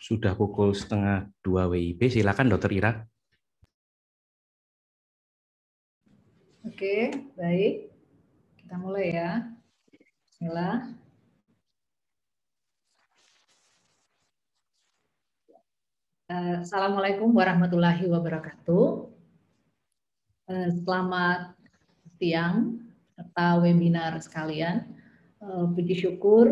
Sudah pukul 1:30 WIB, silakan Dokter Ira. Oke, baik. Kita mulai ya. Bismillah. Assalamualaikum warahmatullahi wabarakatuh. Selamat siang serta webinar sekalian. Puji syukur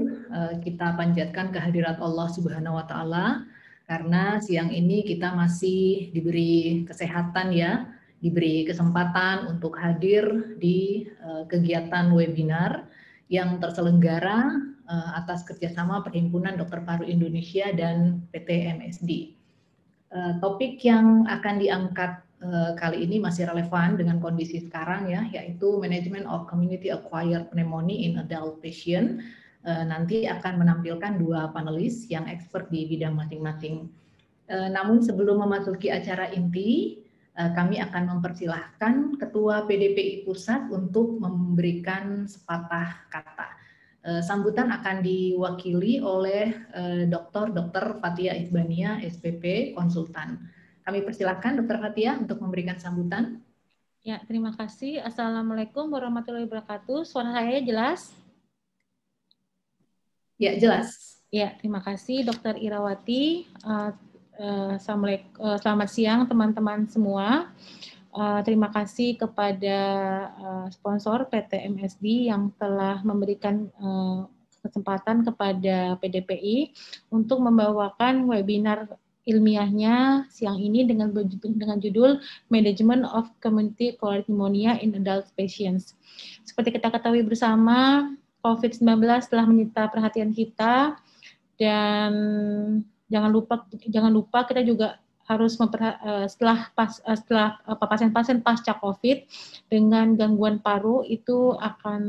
kita panjatkan kehadirat Allah Subhanahu wa taala karena siang ini kita masih diberi kesehatan ya, diberi kesempatan untuk hadir di kegiatan webinar yang terselenggara atas kerjasama Perhimpunan Dokter Paru Indonesia dan PT MSD. Topik yang akan diangkat kali ini masih relevan dengan kondisi sekarang ya, yaitu Management of Community Acquired Pneumonia in Adult Patient. Nanti akan menampilkan dua panelis yang expert di bidang masing-masing. Namun sebelum memasuki acara inti, kami akan mempersilahkan Ketua PDPI Pusat untuk memberikan sepatah kata. Sambutan akan diwakili oleh Dr. Fathia Isbania, SPP, konsultan. Kami persilahkan Dr. Fathia untuk memberikan sambutan. Ya, terima kasih. Assalamualaikum warahmatullahi wabarakatuh. Suara saya jelas? Ya, jelas. Ya, terima kasih Dr. Irawati. Selamat siang teman-teman semua. Terima kasih kepada sponsor PT MSD yang telah memberikan kesempatan kepada PDPI untuk membawakan webinar ilmiahnya siang ini dengan judul Management of Community Acquired Pneumonia in Adult Patients. Seperti kita ketahui bersama, COVID-19 telah menyita perhatian kita, dan jangan lupa kita juga harus setelah pasien-pasien pasca COVID dengan gangguan paru itu akan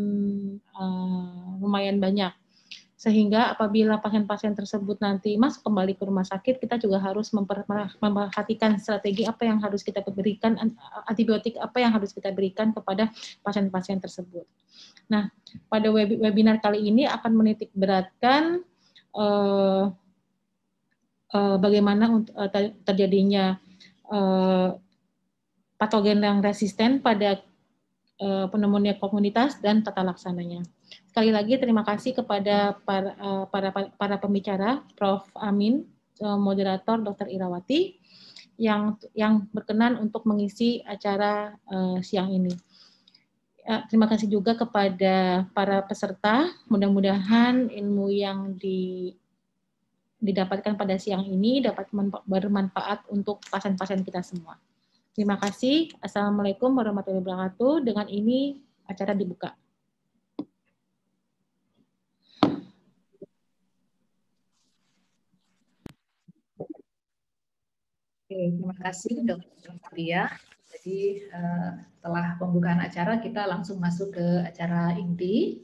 lumayan banyak. Sehingga apabila pasien-pasien tersebut nanti masuk kembali ke rumah sakit, kita juga harus memperhatikan strategi apa yang harus kita berikan, antibiotik apa yang harus kita berikan kepada pasien-pasien tersebut. Nah, pada webinar kali ini akan menitik beratkan bagaimana terjadinya patogen yang resisten pada pneumonia komunitas dan tata laksananya. Sekali lagi terima kasih kepada para pembicara, Prof. Amin, moderator Dr. Irawati, yang berkenan untuk mengisi acara siang ini. Terima kasih juga kepada para peserta. Mudah-mudahan ilmu yang didapatkan pada siang ini dapat bermanfaat untuk pasien-pasien kita semua. Terima kasih. Assalamualaikum warahmatullahi wabarakatuh. Dengan ini acara dibuka. Oke, terima kasih Dr. Fathia. Jadi setelah pembukaan acara kita langsung masuk ke acara inti.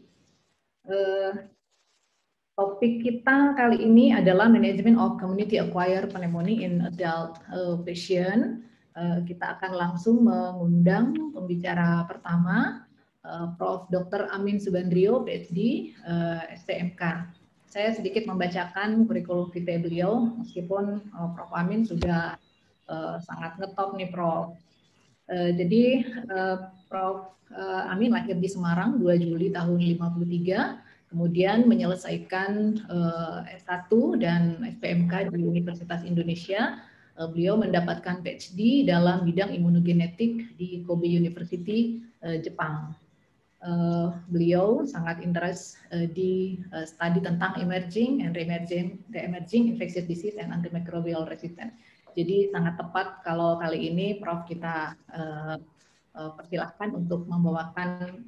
Topik kita kali ini adalah Management of Community Acquired Pneumonia in Adult Patient. Kita akan langsung mengundang pembicara pertama, Prof. Dr. Amin Subandrio, PhD, STMK. Saya sedikit membacakan kurikulum vitae beliau, meskipun Prof. Amin sudah sangat ngetop nih, Prof. Jadi Prof. Amin lahir di Semarang 2 Juli tahun 1953. Kemudian menyelesaikan S1 dan SPMK di Universitas Indonesia. Beliau mendapatkan PhD dalam bidang imunogenetik di Kobe University, Jepang. Beliau sangat interest di studi tentang emerging and re-emerging infectious disease and antimicrobial resistance. Jadi sangat tepat kalau kali ini Prof kita persilahkan untuk membawakan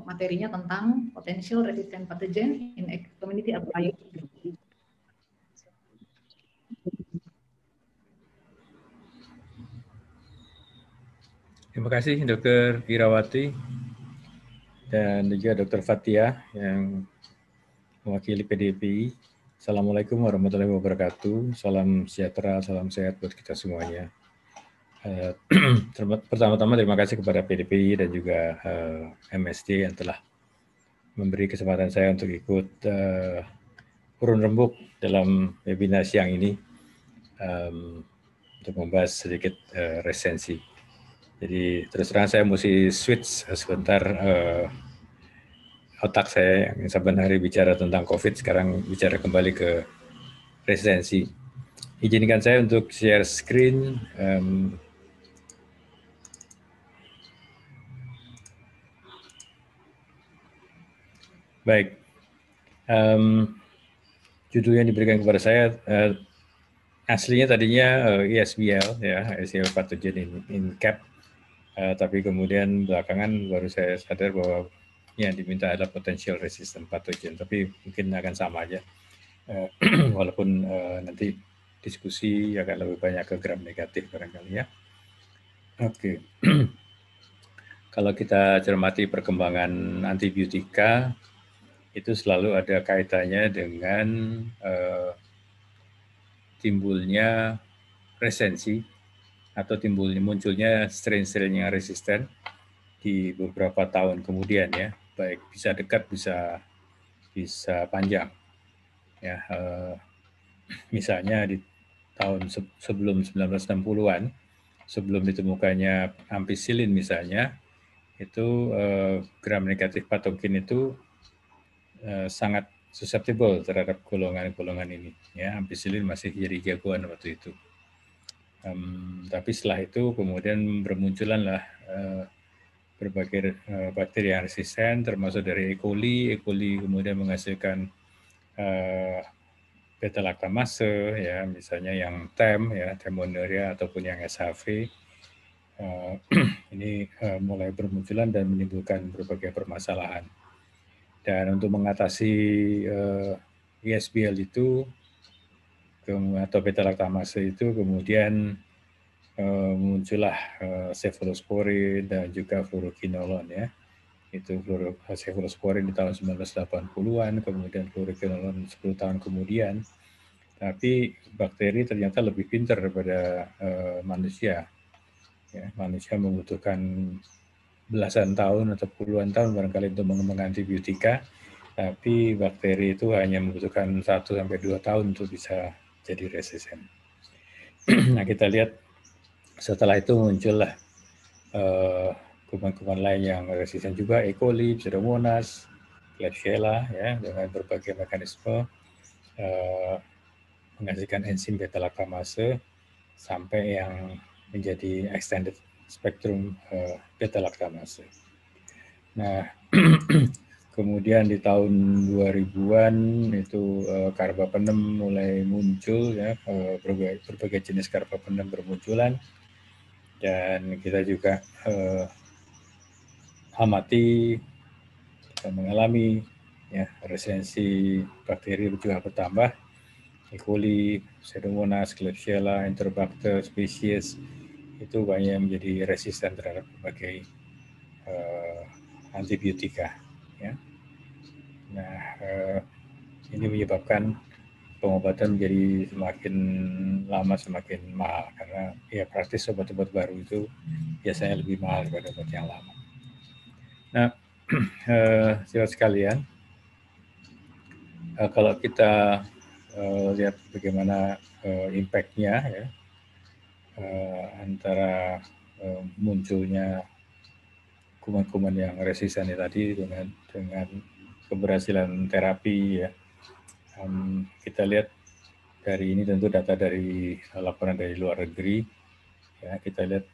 materinya tentang potential resistant pathogen in community acquired. Terima kasih Dr. Irawati dan juga Dr. Fathia yang mewakili PDPI. Assalamualaikum warahmatullahi wabarakatuh. Salam sejahtera, salam sehat buat kita semuanya. Pertama-tama terima kasih kepada PDPI dan juga MSD yang telah memberi kesempatan saya untuk ikut urun rembuk dalam webinar siang ini untuk membahas sedikit resensi. Jadi terus terang saya mesti switch sebentar otak saya yang saban hari bicara tentang COVID, sekarang bicara kembali ke resensi. Izinkan saya untuk share screen. Baik, judul yang diberikan kepada saya aslinya tadinya ESBL, ya, ESBL pathogen in CAP, tapi kemudian belakangan baru saya sadar bahwa yang diminta adalah potential resistant pathogen, tapi mungkin akan sama aja, walaupun nanti diskusi akan lebih banyak ke gram negatif barangkali ya. Oke. Kalau kita cermati perkembangan antibiotika, itu selalu ada kaitannya dengan timbulnya resensi atau munculnya strain-strain yang resisten di beberapa tahun kemudian ya, baik bisa dekat bisa panjang ya. Misalnya di tahun sebelum 1960-an, sebelum ditemukannya ampicillin misalnya, itu gram negatif patogen itu sangat susceptible terhadap golongan-golongan ini. Ya, ampicillin masih jadi jagoan waktu itu. Tapi setelah itu kemudian bermunculanlah berbagai bakteri yang resisten, termasuk dari E. coli. E. coli kemudian menghasilkan beta-lactamase, ya, misalnya yang TEM, ya, Themoneria ataupun yang SHV. Ini mulai bermunculan dan menimbulkan berbagai permasalahan. Dan untuk mengatasi ESBL itu atau beta-lactamase itu kemudian muncullah cephalosporin dan juga fluoroquinolone ya. Itu cephalosporin di tahun 1980-an, kemudian fluoroquinolone 10 tahun kemudian. Tapi bakteri ternyata lebih pintar daripada manusia. Ya, manusia membutuhkan belasan tahun atau puluhan tahun barangkali untuk mengembangkan antibiotika, tapi bakteri itu hanya membutuhkan 1-2 tahun untuk bisa jadi resisten. Nah, kita lihat setelah itu muncullah kuman-kuman lain yang resisten juga, E. coli, Pseudomonas, Klebsiella, ya, dengan berbagai mekanisme menghasilkan enzim beta-lactamase sampai yang menjadi extended spektrum beta-lactamase. Nah, kemudian di tahun 2000-an itu carbapenem mulai muncul ya, berbagai jenis carbapenem bermunculan, dan kita juga amati, kita mengalami ya resistensi bakteri juga bertambah. E. coli, Pseudomonas, Klebsiella, Enterobacter spesies itu banyak menjadi resisten terhadap berbagai antibiotika. Ya. Nah, ini menyebabkan pengobatan menjadi semakin lama semakin mahal karena ya praktis obat-obat baru itu biasanya lebih mahal daripada obat yang lama. Nah, saudara sekalian, kalau kita lihat bagaimana impact-nya ya, antara munculnya kuman-kuman yang resisten tadi dengan keberhasilan terapi ya. Kita lihat dari ini tentu data dari laporan dari luar negeri ya, kita lihat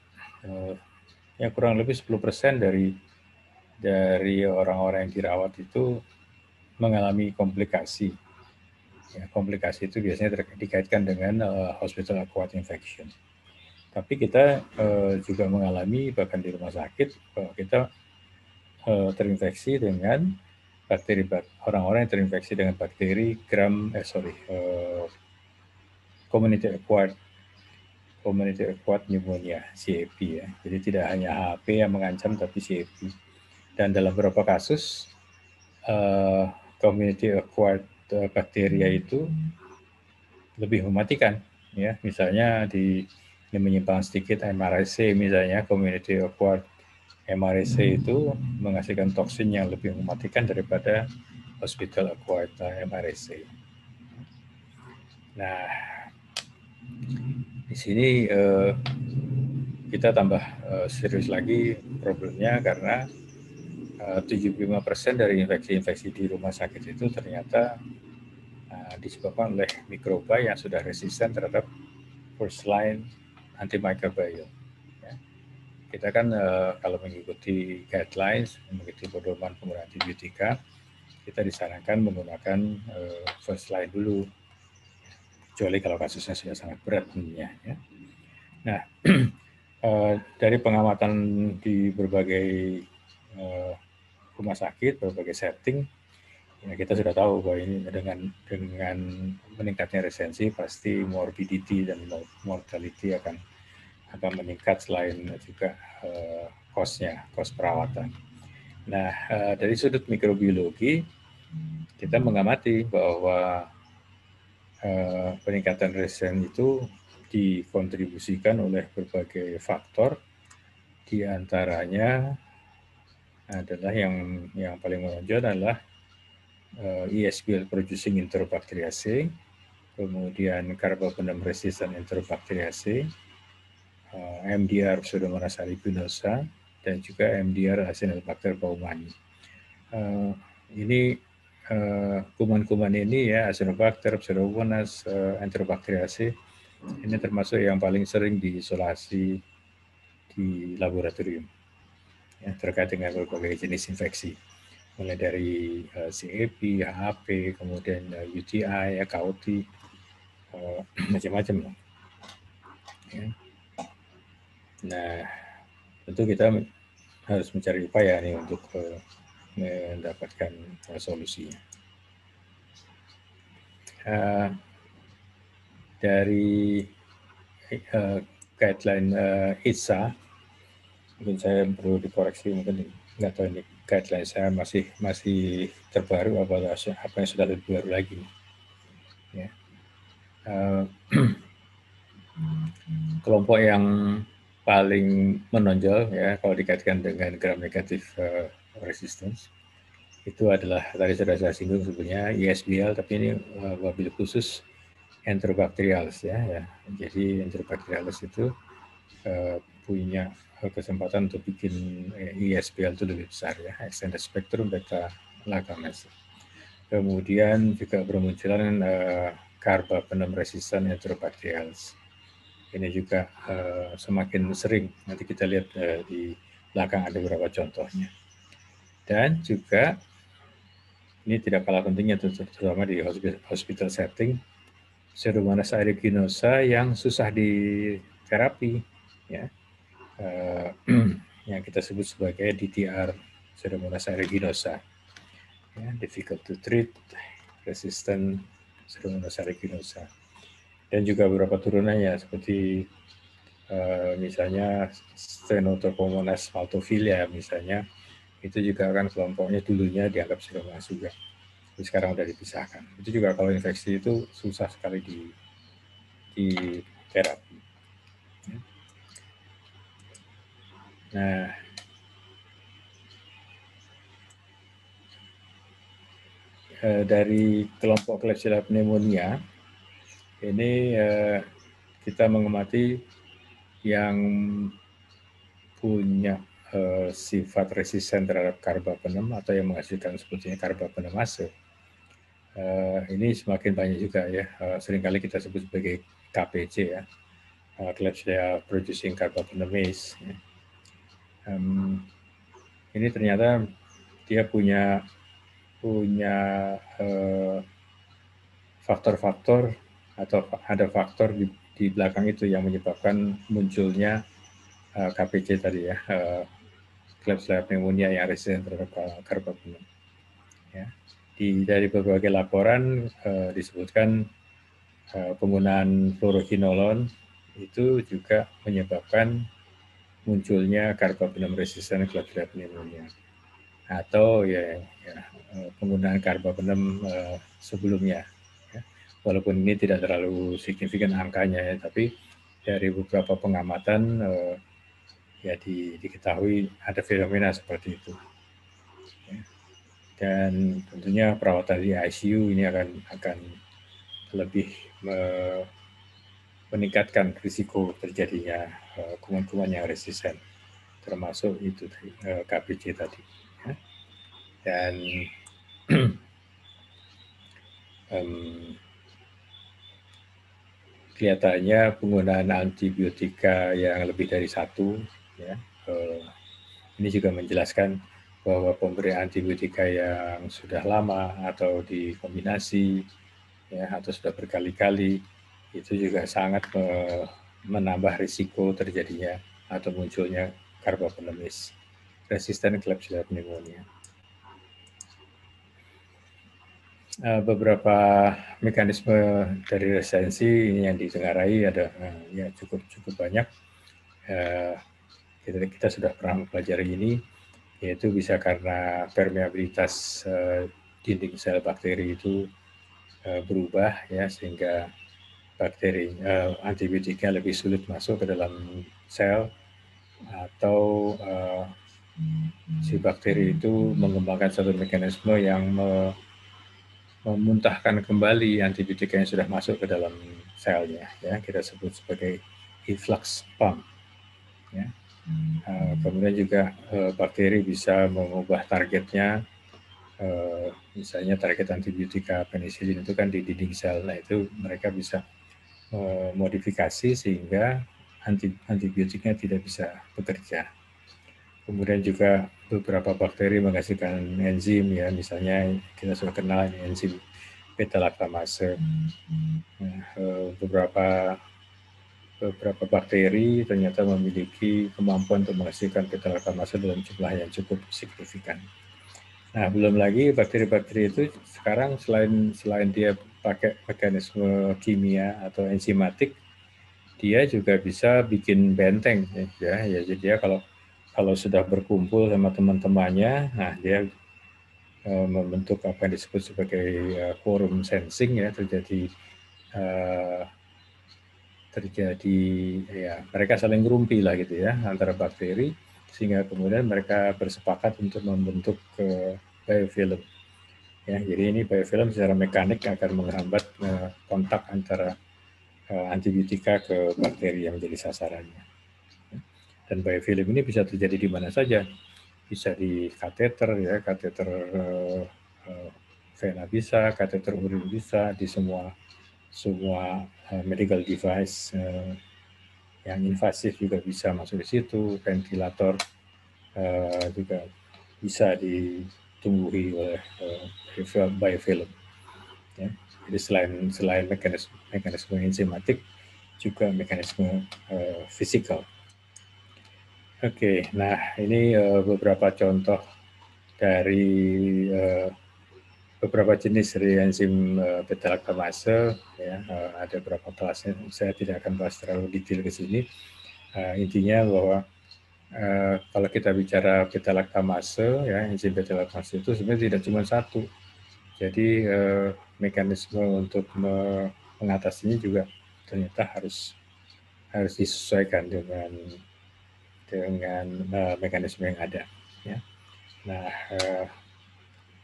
ya kurang lebih 10% dari orang-orang yang dirawat itu mengalami komplikasi Ya, komplikasi itu biasanya dikaitkan dengan hospital acquired infection. Tapi kita juga mengalami bahkan di rumah sakit kita terinfeksi dengan bakteri, orang-orang yang terinfeksi dengan bakteri community acquired pneumonia (CAP) ya. Jadi tidak hanya HP yang mengancam tapi CAP. Dan dalam beberapa kasus community acquired bakteria itu lebih mematikan ya. Misalnya ini menyimpang sedikit MRSA misalnya, community acquired MRSA itu menghasilkan toksin yang lebih mematikan daripada hospital acquired MRSA. Nah, di sini kita tambah serius lagi problemnya karena 75% dari infeksi-infeksi di rumah sakit itu ternyata disebabkan oleh mikroba yang sudah resisten terhadap first line antimicrobial. Ya. Kita kan kalau mengikuti guidelines, mengikuti pedoman penggunaan antibiotika, kita disarankan menggunakan first line dulu, kecuali kalau kasusnya sudah sangat berat tentunya. Ya. Nah, dari pengamatan di berbagai rumah sakit, berbagai setting, ya kita sudah tahu bahwa ini dengan meningkatnya resensi pasti morbidity dan mortality akan meningkat, selain juga cost perawatan. Nah, dari sudut mikrobiologi kita mengamati bahwa peningkatan resen itu dikontribusikan oleh berbagai faktor, di antaranya adalah yang paling menonjol adalah ESBL producing Enterobacteriaceae, kemudian Carbapenem resistant Enterobacteriaceae, MDR Pseudomonas aeruginosa, dan juga MDR Acinetobacter baumannii. Ini kuman-kuman ini ya, Acinetobacter, Pseudomonas, Enterobacteriaceae, ini termasuk yang paling sering diisolasi di laboratorium ya, terkait dengan berbagai jenis infeksi, mulai dari CAP, HP, kemudian UTI, KOT, macam-macam. Ya. Nah, tentu kita harus mencari upaya nih untuk mendapatkan solusinya. Dari guideline ITSA, mungkin saya perlu dikoreksi, mungkin nggak tahu ini guideline saya masih terbaru apa yang sudah lebih baru lagi. Ya. Kelompok yang paling menonjol ya kalau dikaitkan dengan gram negatif resistance itu adalah, tadi sudah saya singgung sebelumnya, ESBL, tapi ini wabil khusus Enterobacteriales ya. Jadi Enterobacteriales itu punya kesempatan untuk bikin ESBL itu lebih besar ya, extended spectrum beta lactamase. Kemudian juga bermunculan Carbapenem resistant Enterobacteriales. Ini juga semakin sering, nanti kita lihat di belakang ada beberapa contohnya. Dan juga ini tidak kalah pentingnya terutama di hospital setting, Pseudomonas aeruginosa yang susah diterapi, ya, yang kita sebut sebagai DTR, Pseudomonas aeruginosa, ya, difficult to treat, resistant Pseudomonas aeruginosa, dan juga beberapa turunannya seperti misalnya Stenotrophomonas maltophilia misalnya, itu juga kan kelompoknya dulunya dianggap Pseudomonas juga, tapi sekarang sudah dipisahkan. Itu juga kalau infeksi itu susah sekali di terapi. Nah, dari kelompok Klebsiella pneumonia ini kita mengamati yang punya sifat resisten terhadap carbapenem atau yang menghasilkan sebetulnya carbapenemase. Ini semakin banyak juga ya, seringkali kita sebut sebagai KPC ya, Klebsiella producing carbapenemase. Ya. Ini ternyata dia punya faktor-faktor atau ada faktor di belakang itu yang menyebabkan munculnya KPC tadi ya, Klebsiella pneumonia yang resisten terhadap karbapenem. Ya. Dari berbagai laporan disebutkan penggunaan fluorokinolon itu juga menyebabkan munculnya karbapenem resisten Klebsiella pneumonia. Atau penggunaan karbapenem sebelumnya. Ya. Walaupun ini tidak terlalu signifikan angkanya ya, tapi dari beberapa pengamatan ya diketahui ada fenomena seperti itu. Ya. Dan tentunya perawatan di ICU ini akan lebih meningkatkan risiko terjadinya kuman-kuman yang resisten, termasuk itu KPC tadi. Ya. Dan kelihatannya penggunaan antibiotika yang lebih dari satu, ya, ini juga menjelaskan bahwa pemberian antibiotika yang sudah lama atau dikombinasi, ya, atau sudah berkali-kali, itu juga sangat menambah risiko terjadinya atau munculnya karbapenemis resisten Klebsiella pneumonia. Beberapa mekanisme dari resistensi yang ditengarai ada ya cukup banyak. Kita sudah pernah mempelajari ini, yaitu bisa karena permeabilitas dinding sel bakteri itu berubah ya, sehingga bakteri antibiotiknya lebih sulit masuk ke dalam sel, atau si bakteri itu mengembangkan satu mekanisme yang memuntahkan kembali antibiotika yang sudah masuk ke dalam selnya, ya, kita sebut sebagai efflux pump. Ya. Kemudian juga bakteri bisa mengubah targetnya, misalnya target antibiotika penisilin itu kan di dinding sel, nah itu mereka bisa modifikasi sehingga antibiotiknya tidak bisa bekerja. Kemudian juga beberapa bakteri menghasilkan enzim, ya, misalnya kita sudah kenal enzim beta-laktamase. Nah, beberapa bakteri ternyata memiliki kemampuan untuk menghasilkan beta-laktamase dalam jumlah yang cukup signifikan. Nah, belum lagi bakteri-bakteri itu sekarang selain dia pakai mekanisme kimia atau enzimatik, dia juga bisa bikin benteng, ya. Jadi dia kalau sudah berkumpul sama teman-temannya, nah dia membentuk apa yang disebut sebagai quorum sensing, ya, terjadi ya, mereka saling ngerumpi lah gitu ya antara bakteri, sehingga kemudian mereka bersepakat untuk membentuk biofilm. Ya, jadi ini biofilm secara mekanik akan menghambat kontak antara antibiotika ke bakteri yang menjadi sasarannya. Dan biofilm ini bisa terjadi di mana saja, bisa di kateter, ya, kateter vena bisa, kateter urin bisa, di semua medical device yang invasif juga bisa masuk di situ, ventilator juga bisa ditumbuhi oleh biofilm. Ya. Jadi selain mekanisme enzimatik, juga mekanisme fisikal. Oke, nah ini beberapa contoh dari beberapa jenis dari enzim beta-laktamase, ya, ada beberapa kelasnya, saya tidak akan bahas terlalu detail ke sini. Intinya bahwa kalau kita bicara beta-laktamase, ya, enzim beta-laktamase itu sebenarnya tidak cuma satu. Jadi mekanisme untuk mengatasinya juga ternyata harus disesuaikan dengan mekanisme yang ada. Ya. Nah,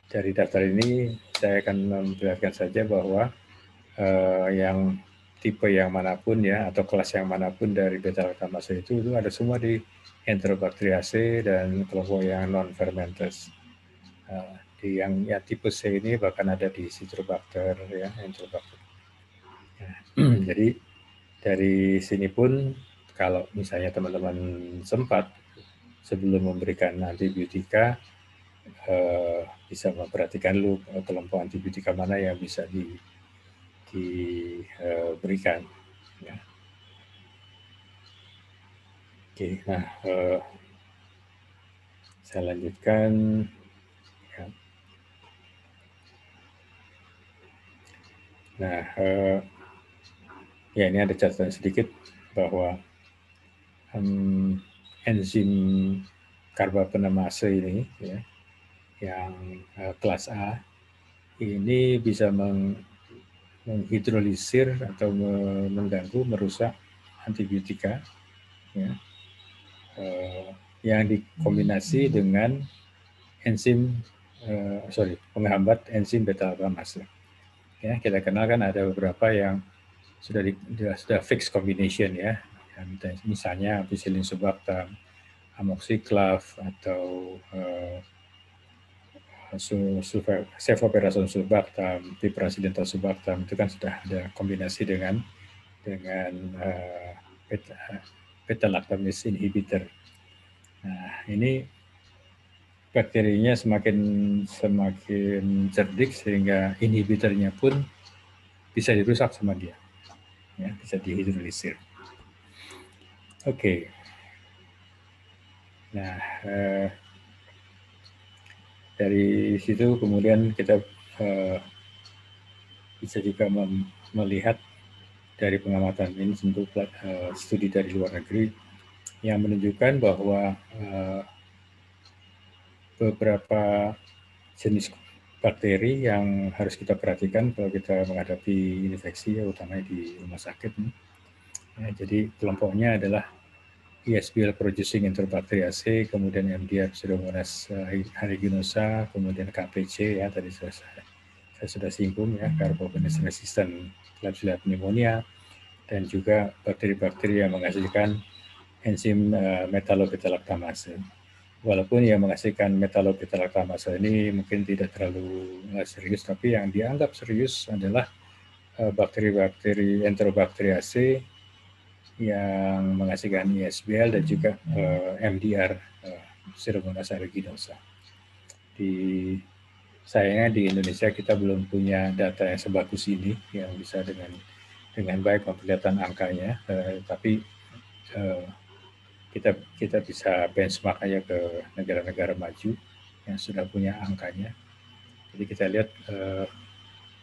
dari daftar ini saya akan memperlihatkan saja bahwa yang tipe yang manapun, ya, atau kelas yang manapun dari beta-laktamase itu ada semua di Enterobacteriaceae dan kelompok yang non-fermentous. Di yang tipe C ini bahkan ada di Citrobacter, ya, Enterobacter. Ya, jadi dari sini pun kalau misalnya teman-teman sempat sebelum memberikan antibiotika, bisa memperhatikan kelompok antibiotika mana yang bisa diberikan. Ya. Oke, nah saya lanjutkan. Ya. Nah, ya ini ada catatan sedikit bahwa enzim karbapenamase ini, ya, yang kelas A, ini bisa menghidrolisir atau mengganggu, merusak antibiotika, ya, yang dikombinasi dengan enzim penghambat enzim beta-laktamase. Ya, kita kenal kan ada beberapa yang sudah fixed combination, ya. Misalnya ampicillin subactam, amoxiclav, atau cefoperazone subactam, piperacillin subactam, itu kan sudah ada kombinasi dengan beta-lactamase inhibitor. Nah, ini bakterinya semakin cerdik sehingga inhibitornya pun bisa dirusak sama dia, ya, bisa dihidrolisir. Oke. Nah, dari situ kemudian kita bisa juga melihat dari pengamatan ini, tentu studi dari luar negeri yang menunjukkan bahwa beberapa jenis bakteri yang harus kita perhatikan kalau kita menghadapi infeksi, utama di rumah sakit. Ya, jadi kelompoknya adalah ESBL producing Enterobacteriaceae, kemudian MDR Pseudomonas aeruginosa, kemudian KPC, ya tadi saya sudah singgung, ya, carbapenems resistant Klebsiella pneumonia, dan juga bakteri-bakteri yang menghasilkan enzim metallobeta-laktamase. Walaupun yang menghasilkan metallobeta-laktamase ini mungkin tidak terlalu serius, tapi yang dianggap serius adalah bakteri-bakteri Enterobacteriaceae yang menghasilkan ESBL dan juga MDR Pseudomonas aeruginosa. Sayangnya di Indonesia kita belum punya data yang sebagus ini yang bisa dengan baik memperlihatkan angkanya, tapi kita bisa benchmark aja ke negara-negara maju yang sudah punya angkanya. Jadi kita lihat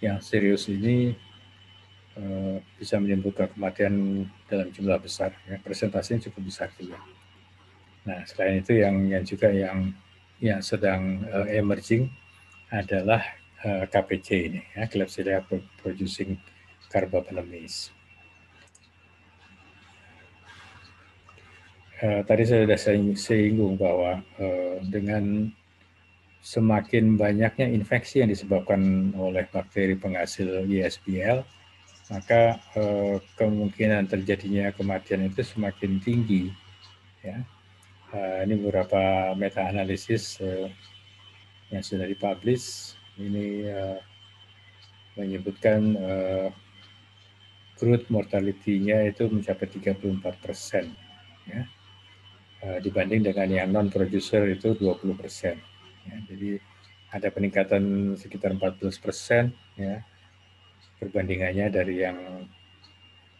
yang serius ini bisa menimbulkan kematian dalam jumlah besar, ya, presentasinya cukup besar juga. Nah, selain itu yang juga yang sedang emerging adalah KPC ini, ya, Klebsiella producing carbapenemase. Tadi saya sudah singgung bahwa dengan semakin banyaknya infeksi yang disebabkan oleh bakteri penghasil ESBL, maka kemungkinan terjadinya kematian itu semakin tinggi. Ya. Ini beberapa meta-analisis yang sudah dipublish, ini menyebutkan crude mortality-nya itu mencapai 34%. Ya. Dibanding dengan yang non-producer itu 20%. Ya, jadi ada peningkatan sekitar 14%, ya, perbandingannya dari yang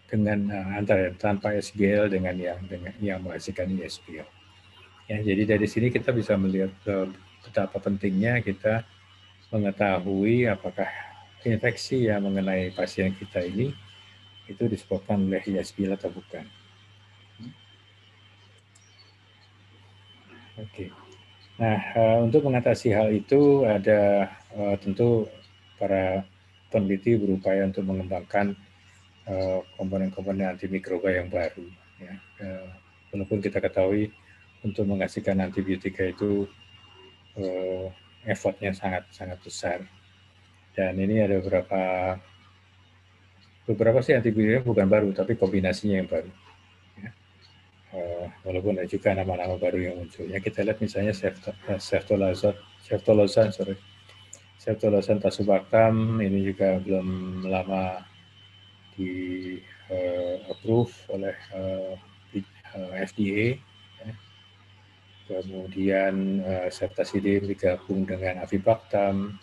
dengan antara tanpa SBL dengan yang menghasilkan ESBL. Ya, jadi dari sini kita bisa melihat betapa pentingnya kita mengetahui apakah infeksi yang mengenai pasien kita ini itu disebabkan oleh ESBL atau bukan. Oke. Nah, untuk mengatasi hal itu ada tentu para peneliti berupaya untuk mengembangkan komponen-komponen antimikroba yang baru. Ya. Walaupun kita ketahui untuk menghasilkan antibiotika itu effortnya sangat besar. Dan ini ada beberapa sih antibiotika bukan baru, tapi kombinasinya yang baru. Ya. Walaupun ada juga nama-nama baru yang muncul. Ya, kita lihat misalnya ceftolozan tazobactam, ini juga belum lama di approve oleh FDA. Ya. Kemudian ceftazidime digabung dengan avibactam,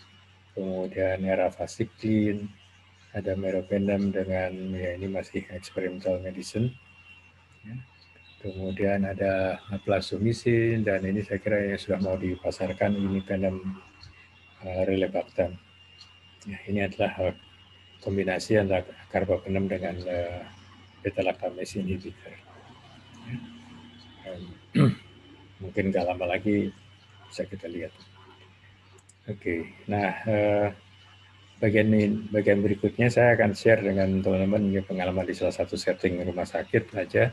kemudian eravacycline, ada meropenem dengan, ya ini masih experimental medicine. Ya. Kemudian ada plasmicin, dan ini saya kira yang sudah mau dipasarkan imipenem relebactam. Ya, ini adalah kombinasi antara carbapenem dengan beta-lactamase inhibitor. Ya. Mungkin nggak lama lagi bisa kita lihat. Oke, nah bagian berikutnya saya akan share dengan teman-teman pengalaman di salah satu setting rumah sakit aja.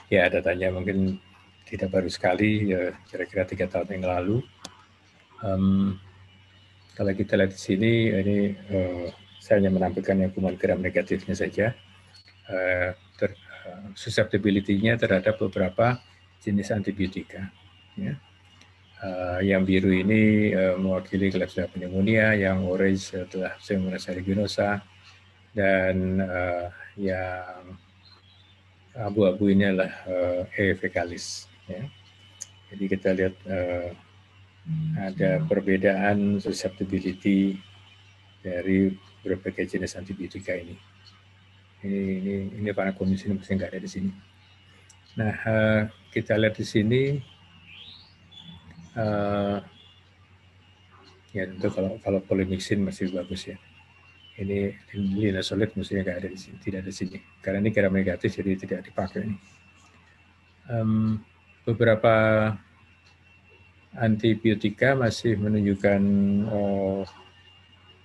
Ya datanya mungkin tidak baru sekali, ya, kira-kira 3 tahun yang lalu. Kalau kita lihat di sini, ini saya hanya menampilkan yang kuman gram negatifnya saja. Susceptibility-nya terhadap beberapa jenis antibiotika. Ya. Yang biru ini mewakili Klebsiella pneumonia, yang orange adalah Pseudomonas aeruginosa, dan yang abu-abu ini adalah E. faecalis. Ya. Jadi kita lihat ada perbedaan susceptibility dari berbagai jenis antibiotika ini. Ini para kondisi ini mesti nggak ada di sini. Nah, kita lihat di sini. Ya tentu kalau polymyxin masih bagus ya. Ini linezolid mestinya nggak ada di sini, tidak ada di sini. Karena ini gram negatif jadi tidak dipakai ini. Beberapa antibiotika masih menunjukkan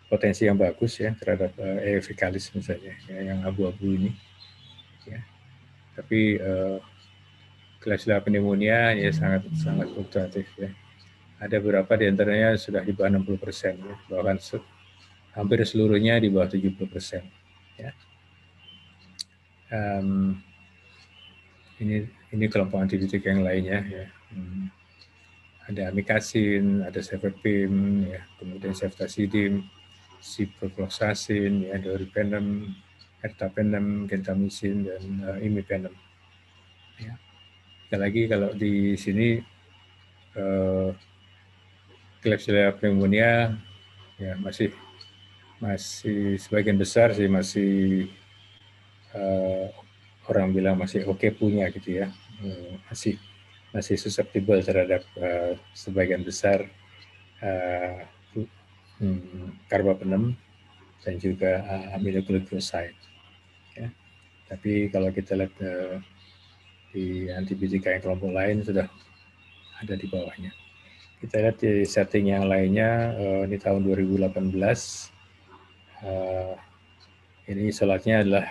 potensi yang bagus ya terhadap E. faecalis misalnya, ya, yang abu-abu ini. Ya. Tapi Klebsiella pneumonia ya sangat fluktuatif ya. Ada beberapa di antaranya sudah di bawah 60%, ya. Bahkan hampir seluruhnya di bawah 70%. Ya. Ini kelompok antibiotik yang lainnya. Ya. Ada amikacin, ada cefepime, ya. Kemudian ceftazidime, ciprofloxacin, ya, doripenem, ertapenem, gentamicin, dan imipenem. Ya. Sekali lagi kalau di sini Klebsiella pneumonia ya masih sebagian besar sih masih orang bilang masih oke punya gitu ya, masih susceptible terhadap sebagian besar carbapenem dan juga aminoglycoside. Ya. Tapi kalau kita lihat di antibiotika yang kelompok lain sudah ada di bawahnya. Kita lihat di setting yang lainnya, ini tahun 2018. Ini isolatnya adalah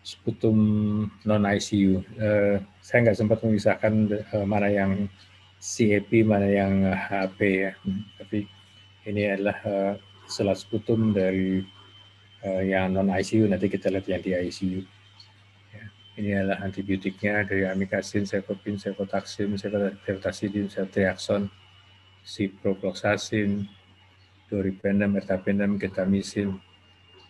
sputum non-ICU. Saya nggak sempat memisahkan mana yang CAP, mana yang HP ya. Tapi ini adalah isolat sputum dari yang non-ICU, nanti kita lihat yang di ICU. Ini adalah antibiotiknya dari amikacin, cefepime, cefotaxime, ceftazidime, ceftriaxone, ciprofloxacin, doripenem, ertapenem, gentamicin,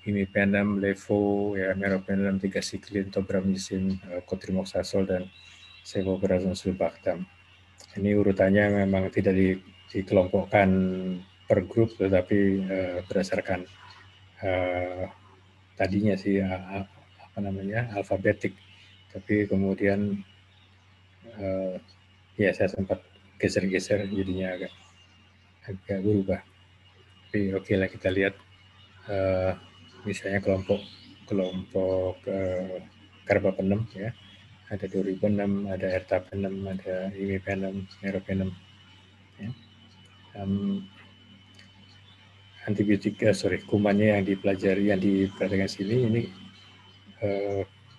imipenem, levo, ya, meropenem, tigacycline, tobramycin, cotrimoxazole, dan cefoperazone sulbactam. Ini urutannya memang tidak dikelompokkan per grup, tetapi berdasarkan tadinya sih alfabetik. Tapi kemudian ya saya sempat geser-geser jadinya agak berubah. Tapi oke lah kita lihat misalnya kelompok carbapenem ya, ada doripenem, ada ertapenem, ada imipenem, meropenem. Ya. Antibiotika kumannya yang dipelajari yang diperhatikan sini ini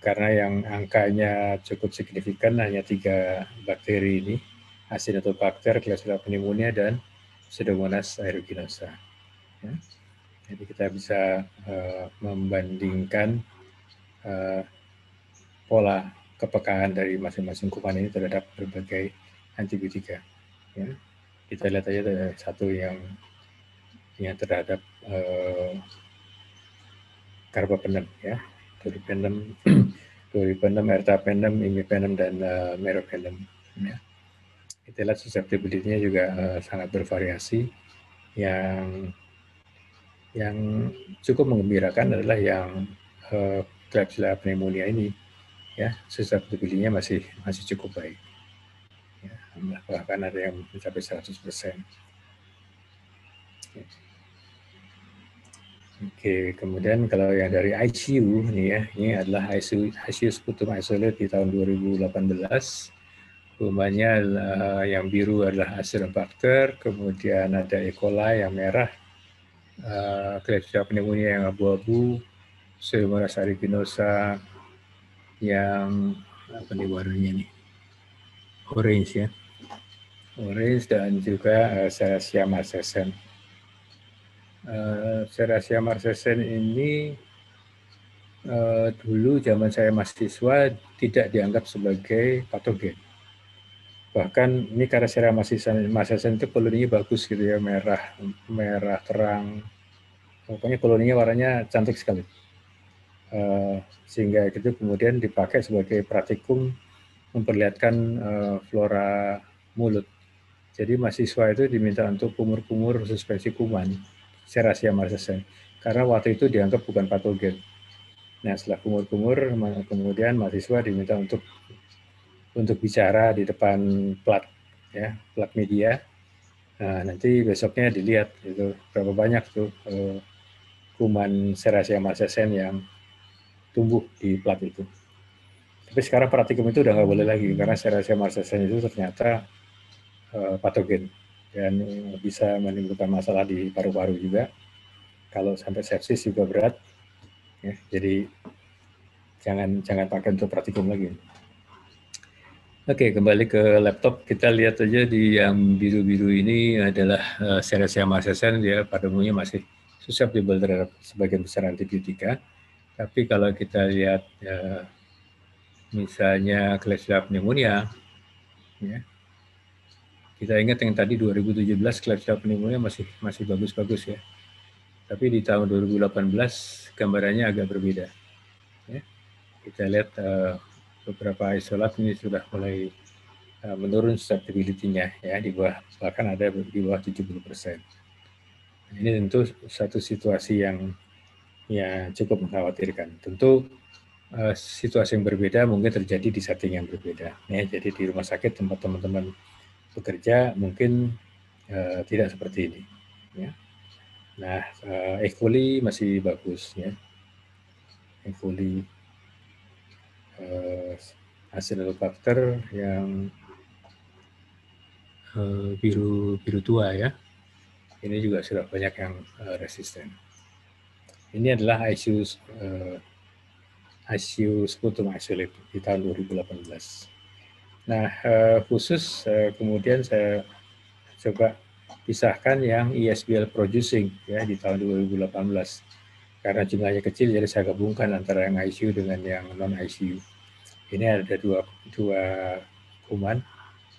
karena yang angkanya cukup signifikan hanya 3 bakteri ini, Acinetobacter, Klebsiella pneumonia, dan Pseudomonas aeruginosa. Ya. Jadi kita bisa membandingkan pola kepekaan dari masing-masing kuman ini terhadap berbagai antibiotika. Ya. Kita lihat aja ada satu yang terhadap carbapenem ya. Doripenem, ertapenem, imipenem, dan meropenem. Ya. Kita lihat susceptibility-nya juga sangat bervariasi. Yang Yang cukup menggembirakan adalah yang Klebsiella pneumonia ini, ya, susceptibility-nya masih cukup baik. Ya, bahkan ada yang mencapai 100%. Oke, kemudian kalau yang dari ICU nih ya, ini adalah ICU sputum isolate di tahun 2018. Rumahnya yang biru adalah Acinetobacter, kemudian ada E. coli yang merah, Klebsiella pneumonia yang abu-abu, Pseudomonas aeruginosa yang apa nih warnanya nih, orange ya, orange, dan juga Serratia marcescens. Serratia marcescens ini dulu zaman saya mahasiswa tidak dianggap sebagai patogen. Bahkan ini karena Serratia marcescens itu koloninya bagus gitu ya, merah terang. Pokoknya koloninya warnanya cantik sekali. Sehingga itu kemudian dipakai sebagai praktikum memperlihatkan flora mulut. Jadi mahasiswa itu diminta untuk kumur-kumur suspensi kuman Serratia marcescens karena waktu itu dianggap bukan patogen. Nah, setelah kumur-kumur, kemudian mahasiswa diminta untuk bicara di depan plat, ya, plat media. Nah, nanti besoknya dilihat itu berapa banyak tuh kuman Serratia marcescens yang tumbuh di plat itu. Tapi sekarang praktikum itu udah nggak boleh lagi karena Serratia marcescens itu ternyata patogen dan bisa menimbulkan masalah di paru-paru juga. Kalau sampai sepsis juga berat. Ya, jadi jangan pakai untuk praktikum lagi. Oke, kembali ke laptop, kita lihat aja di yang biru-biru ini adalah Serratia marcescens, dia pada umumnya masih susceptible terhadap sebagian besar antibiotika. Tapi kalau kita lihat misalnya Klebsiella pneumonia, ya, kita ingat yang tadi 2017 Klebsiella pneumonia masih bagus-bagus ya. Tapi di tahun 2018 gambarannya agak berbeda. Ya. Kita lihat beberapa isolat ini sudah mulai menurun susceptibility-nya ya, bahkan ada di bawah 70%. Ini tentu satu situasi yang cukup mengkhawatirkan. Tentu situasi yang berbeda mungkin terjadi di setting yang berbeda. Ya, jadi di rumah sakit tempat teman-teman bekerja mungkin tidak seperti ini. Ya. Nah, E. coli masih bagus ya. E. coli, Acinetobacter yang biru tua ya. Ini juga sudah banyak yang resisten. Ini adalah ICU sputum isolate di tahun 2018. Nah, khusus kemudian saya coba pisahkan yang ESBL producing ya di tahun 2018. Karena jumlahnya kecil, jadi saya gabungkan antara yang ICU dengan yang non-ICU. Ini ada dua kuman.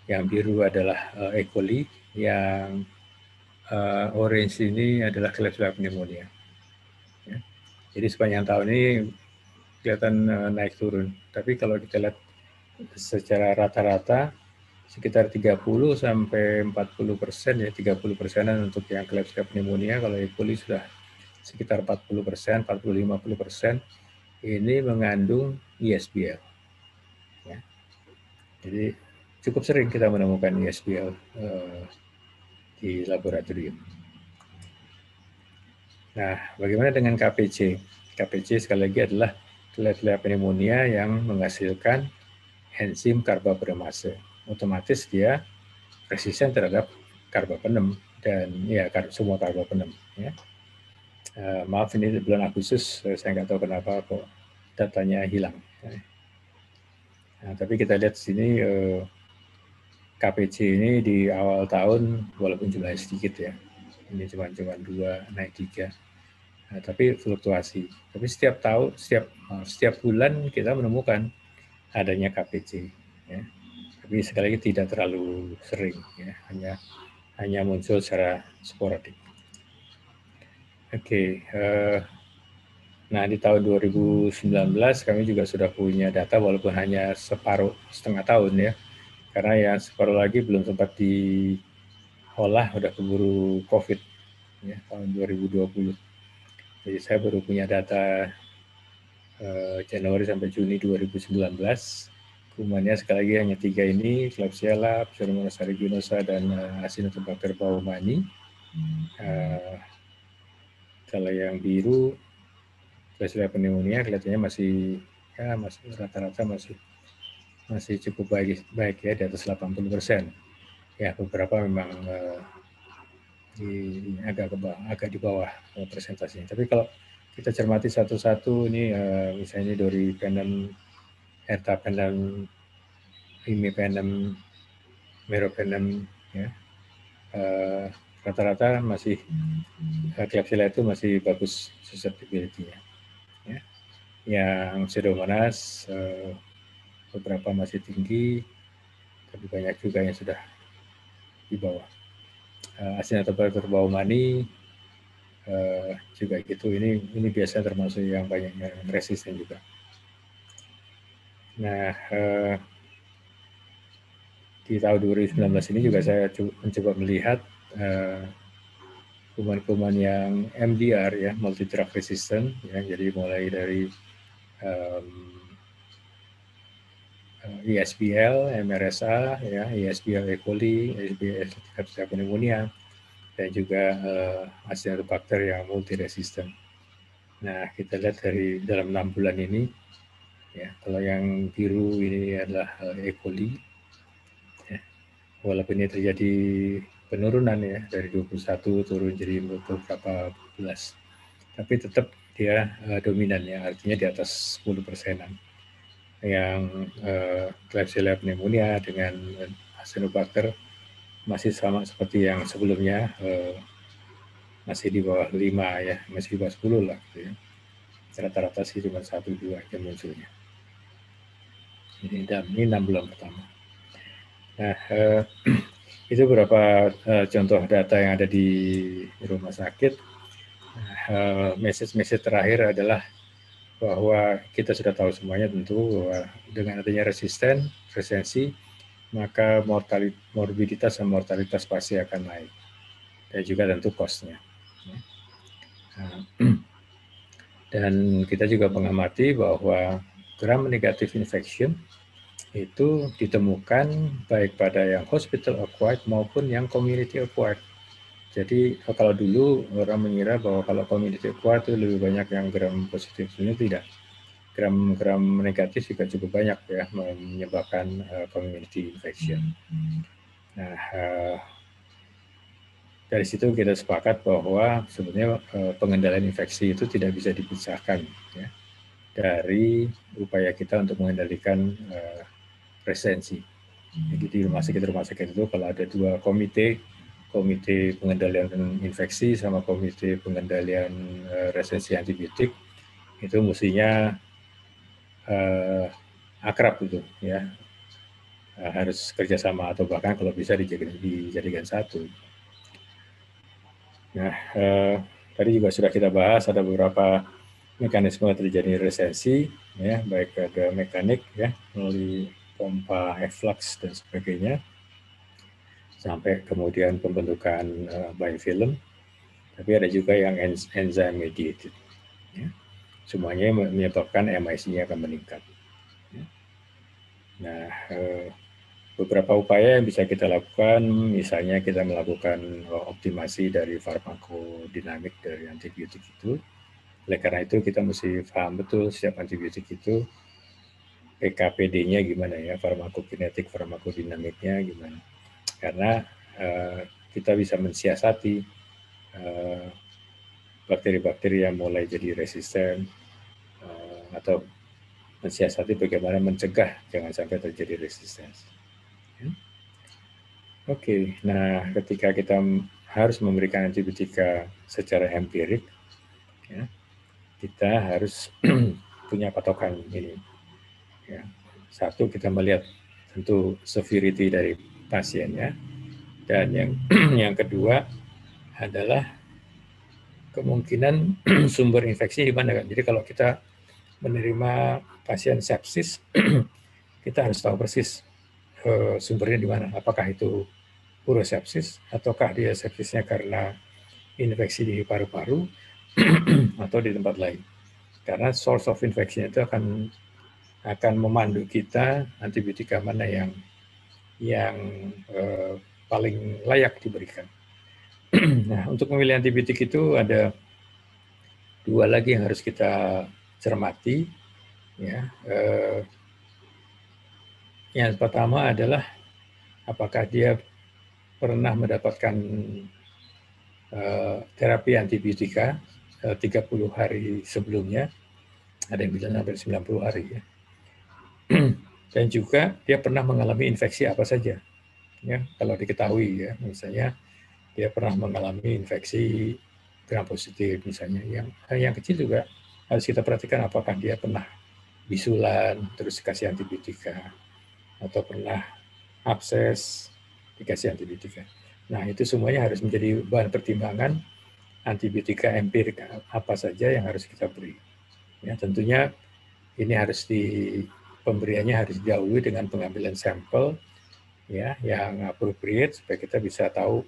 Yang biru adalah E. coli, yang orange ini adalah Klebsiella pneumonia. Ya. Jadi sepanjang tahun ini kelihatan naik turun. Tapi kalau kita lihat secara rata-rata, sekitar 30 sampai 40% ya, 30%-an untuk yang Klebsiella pneumonia. Kalau E. coli sudah sekitar 40%, 40-50% ini mengandung ESBL. Ya. Jadi cukup sering kita menemukan ESBL di laboratorium. Nah, bagaimana dengan KPC? KPC sekali lagi adalah Klebsiella pneumonia yang menghasilkan enzim karbapenemase. Otomatis dia resisten terhadap karbapenem dan ya semua karbapenem. Ya. Maaf ini bulan Agustus saya nggak tahu kenapa kok datanya hilang. Nah, tapi kita lihat sini KPC ini di awal tahun walaupun jumlahnya sedikit ya, ini cuma 2 naik 3, nah, tapi fluktuasi. Tapi setiap bulan kita menemukan adanya KPC. Ya. Tapi sekali lagi tidak terlalu sering, ya, hanya muncul secara sporadik. Oke, nah di tahun 2019 kami juga sudah punya data walaupun hanya setengah tahun ya, karena yang separuh lagi belum sempat diolah, udah keburu COVID ya, tahun 2020. Jadi saya baru punya data Januari sampai Juni 2019. Kumannya sekali lagi hanya 3 ini, Klebsiella, Pseudomonas aeruginosa, dan Acinetobacter baumannii. Kalau yang biru, Klebsiella pneumonia kelihatannya masih rata-rata masih cukup baik ya, di atas 80%. Ya, beberapa memang agak di bawah presentasinya. Tapi kalau kita cermati satu-satu ini, misalnya dari penem, ertapenem, imipenem, meropenem, ya, rata-rata masih Klebsiella itu masih bagus susceptibility-nya. Ya. Yang Pseudomonas beberapa masih tinggi, tapi banyak juga yang sudah di bawah. Acinetobacter baumannii juga gitu. Ini biasanya termasuk yang banyak yang resisten juga. Nah, di tahun 2019 ini juga saya mencoba melihat kuman-kuman yang MDR ya, multi drug resistant ya, jadi mulai dari ESBL, MRSA ya, ESBL E. coli, ESBL Klebsiella pneumonia, dan juga Acinetobacter yang multi resistant. Nah, kita lihat dari dalam 6 bulan ini ya, kalau yang biru ini adalah E. coli. Ya. Walaupun ini terjadi penurunan ya, dari 21 turun jadi beberapa belas, tapi tetap dia dominan ya, artinya di atas 10%-an. Yang Klebsiella pneumonia dengan Acinetobacter masih sama seperti yang sebelumnya, masih di bawah 5 ya, masih di bawah 10 lah gitu ya. Rata-rata sih cuma 1-2 aja munculnya. Ini 6 bulan pertama. Nah, itu beberapa contoh data yang ada di rumah sakit. Message terakhir adalah bahwa kita sudah tahu semuanya tentu bahwa dengan adanya resensi, maka morbiditas dan mortalitas pasti akan naik. Dan juga tentu cost-nya. Dan kita juga mengamati bahwa gram negatif infection itu ditemukan baik pada yang hospital acquired maupun yang community acquired. Jadi kalau dulu orang mengira bahwa kalau community acquired itu lebih banyak yang gram positif, ini tidak. Gram negatif juga cukup banyak ya menyebabkan community infection. Nah, dari situ kita sepakat bahwa sebenarnya pengendalian infeksi itu tidak bisa dipisahkan ya, dari upaya kita untuk mengendalikan resensi. Jadi di rumah sakit itu kalau ada 2 komite pengendalian infeksi sama komite pengendalian resensi antibiotik, itu mestinya akrab itu ya, harus kerjasama atau bahkan kalau bisa dijadikan satu. Nah, tadi juga sudah kita bahas ada beberapa mekanisme terjadi resensi ya, baik ada mekanik ya melalui pompa efflux dan sebagainya, sampai kemudian pembentukan biofilm, tapi ada juga yang enzyme mediated. Ya. Semuanya menyebabkan MIC-nya akan meningkat. Ya. Nah, beberapa upaya yang bisa kita lakukan, misalnya kita melakukan optimasi dari farmakodinamik dari antibiotik itu. Oleh karena itu kita mesti paham betul setiap antibiotik itu PKPD-nya gimana ya, farmakokinetik, farmakodinamiknya gimana. Karena kita bisa mensiasati bakteri-bakteri yang mulai jadi resisten atau mensiasati bagaimana mencegah jangan sampai terjadi resistensi. Oke, nah ketika kita harus memberikan antibiotika secara empirik, ya, kita harus punya patokan ini. Ya. Satu, kita melihat tentu severity dari pasiennya, dan yang kedua adalah kemungkinan sumber infeksi di mana kan. Jadi kalau kita menerima pasien sepsis, kita harus tahu persis sumbernya di mana. Apakah itu urosepsis ataukah dia sepsisnya karena infeksi di paru-paru atau di tempat lain. Karena source of infection itu akan memandu kita antibiotika mana yang paling layak diberikan. Nah, untuk memilih antibiotik itu ada dua lagi yang harus kita cermati. Ya, yang pertama adalah apakah dia pernah mendapatkan terapi antibiotika 30 hari sebelumnya, ada yang bilang hampir 90 hari ya. Dan juga dia pernah mengalami infeksi apa saja. Ya, kalau diketahui ya, misalnya dia pernah mengalami infeksi gram positif misalnya, yang kecil juga harus kita perhatikan apakah dia pernah bisulan terus dikasih antibiotika atau pernah abses dikasih antibiotika. Nah, itu semuanya harus menjadi bahan pertimbangan antibiotika empirik apa saja yang harus kita beri. Ya, tentunya ini pemberiannya harus didahului dengan pengambilan sampel ya yang appropriate supaya kita bisa tahu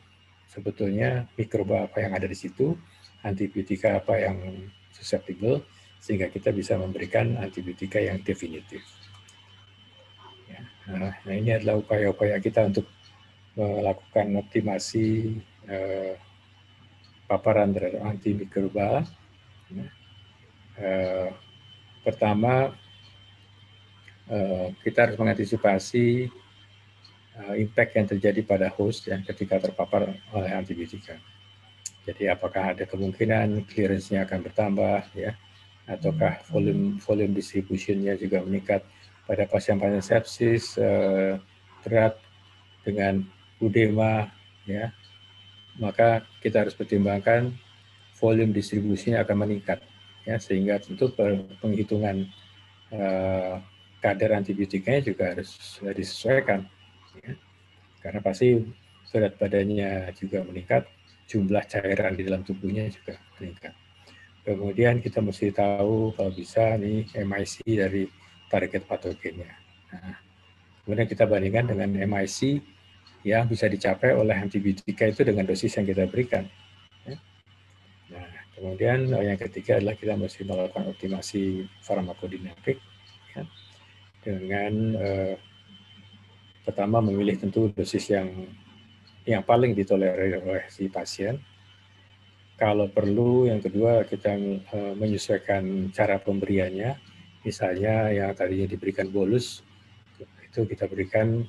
sebetulnya mikroba apa yang ada di situ, antibiotika apa yang susceptible, sehingga kita bisa memberikan antibiotika yang definitif. Ya, nah, ini adalah upaya-upaya kita untuk melakukan optimasi paparan terhadap antimikroba. Ya. Pertama, kita harus mengantisipasi impact yang terjadi pada host yang ketika terpapar oleh antibiotika. Jadi apakah ada kemungkinan clearance-nya akan bertambah, ya, ataukah volume distribution-nya juga meningkat pada pasien-pasien sepsis berat dengan udema, ya, maka kita harus pertimbangkan volume distribusinya akan meningkat, ya, sehingga tentu penghitungan kadar antibiotikanya juga harus disesuaikan. Ya. Karena pasti berat badannya juga meningkat, jumlah cairan di dalam tubuhnya juga meningkat. Kemudian kita mesti tahu kalau bisa nih MIC dari target patogennya. Nah, kemudian kita bandingkan dengan MIC yang bisa dicapai oleh antibiotika itu dengan dosis yang kita berikan. Ya. Nah, kemudian yang ketiga adalah kita mesti melakukan optimasi farmakodinamik ya, dengan pertama memilih tentu dosis yang paling ditolerir oleh si pasien. Kalau perlu, yang kedua kita menyesuaikan cara pemberiannya. Misalnya yang tadinya diberikan bolus, itu kita berikan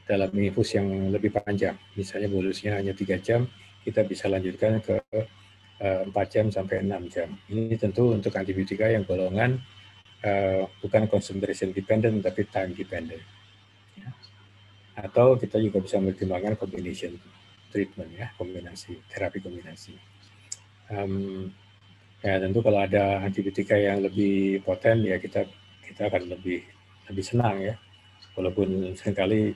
dalam infus yang lebih panjang. Misalnya bolusnya hanya 3 jam, kita bisa lanjutkan ke 4 jam sampai 6 jam. Ini tentu untuk antibiotika yang golongan bukan concentration dependent, tapi time dependent. Atau kita juga bisa mempertimbangkan combination treatment ya, terapi kombinasi. Ya tentu kalau ada antibiotika yang lebih poten ya kita akan lebih senang ya. Walaupun seringkali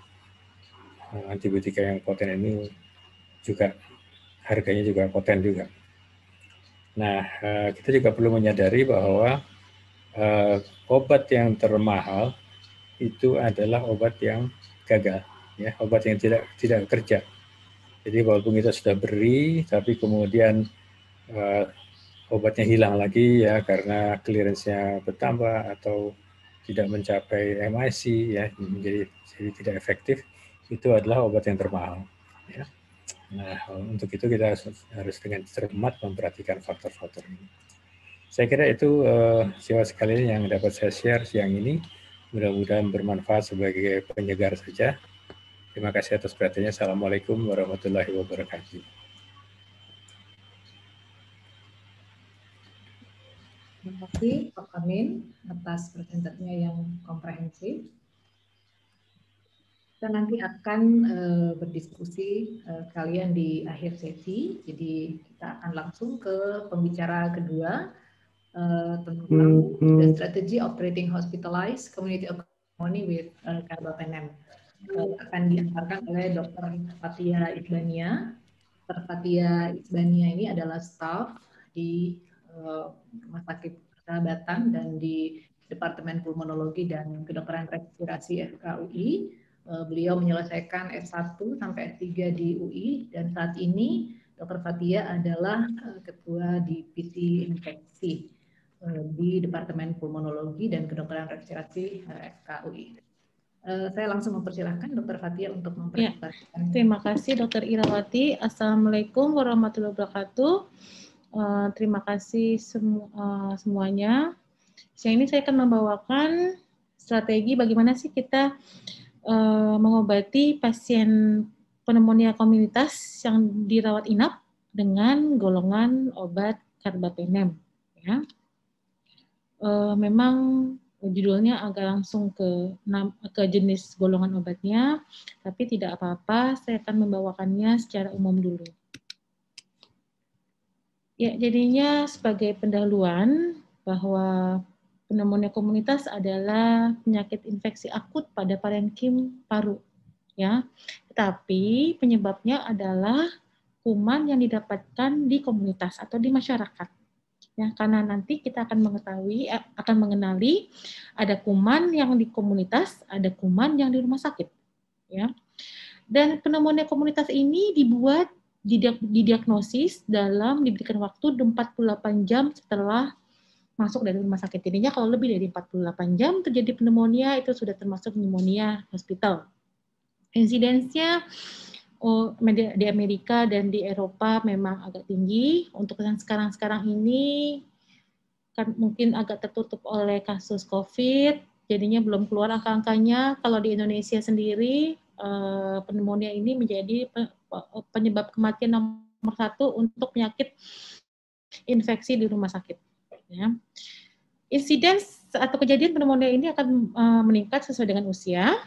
antibiotika yang poten ini juga harganya juga poten juga. Nah, kita juga perlu menyadari bahwa obat yang termahal itu adalah obat yang gagal, ya, obat yang tidak kerja. Jadi walaupun kita sudah beri, tapi kemudian obatnya hilang lagi ya karena clearance-nya bertambah atau tidak mencapai MIC ya, jadi tidak efektif, itu adalah obat yang termahal. Ya. Nah untuk itu kita harus dengan cermat memperhatikan faktor-faktor ini. Saya kira itu siapa sekalian yang dapat saya share siang ini. Mudah-mudahan bermanfaat sebagai penyegar saja. Terima kasih atas perhatiannya. Assalamualaikum warahmatullahi wabarakatuh. Terima kasih Pak Amin atas presentasinya yang komprehensif. Kita nanti akan berdiskusi kalian di akhir sesi. Jadi kita akan langsung ke pembicara kedua tentang the strategy of treating hospitalized community pneumonia with carbapenem. Akan diantarkan oleh Dr. Fathia Iqbania. Dr. Fathia Iqbania ini adalah staf di Rumah Sakit Persahabatan dan di Departemen Pulmonologi dan Kedokteran Respirasi FKUI. Beliau menyelesaikan S1 sampai S3 di UI dan saat ini Dr. Fathia adalah Ketua Divisi Infeksi di Departemen Pulmonologi dan Kedokteran Respirasi FKUI. Saya langsung mempersilahkan Dr. Fathia untuk mempresentasikan. Terima kasih Dr. Irawati. Assalamualaikum warahmatullahi wabarakatuh. Terima kasih semuanya. Siang ini saya akan membawakan strategi bagaimana sih kita mengobati pasien pneumonia komunitas yang dirawat inap dengan golongan obat karbapenem. Ya. Memang judulnya agak langsung ke jenis golongan obatnya, tapi tidak apa-apa, saya akan membawakannya secara umum dulu. Ya, jadinya sebagai pendahuluan bahwa pneumonia komunitas adalah penyakit infeksi akut pada parenkim paru. Ya, tetapi penyebabnya adalah kuman yang didapatkan di komunitas atau di masyarakat. Ya, karena nanti kita akan mengenali ada kuman yang di komunitas, ada kuman yang di rumah sakit. Ya, dan pneumonia komunitas ini didiagnosis diberikan waktu 48 jam setelah masuk dari rumah sakit. Jadinya kalau lebih dari 48 jam terjadi pneumonia itu sudah termasuk pneumonia hospital. Insidensnya di Amerika dan di Eropa memang agak tinggi. Untuk yang sekarang ini kan mungkin agak tertutup oleh kasus COVID, jadinya belum keluar angka-angkanya. Kalau di Indonesia sendiri, pneumonia ini menjadi penyebab kematian nomor 1 untuk penyakit infeksi di rumah sakit. Ya. Insidens atau kejadian pneumonia ini akan meningkat sesuai dengan usia.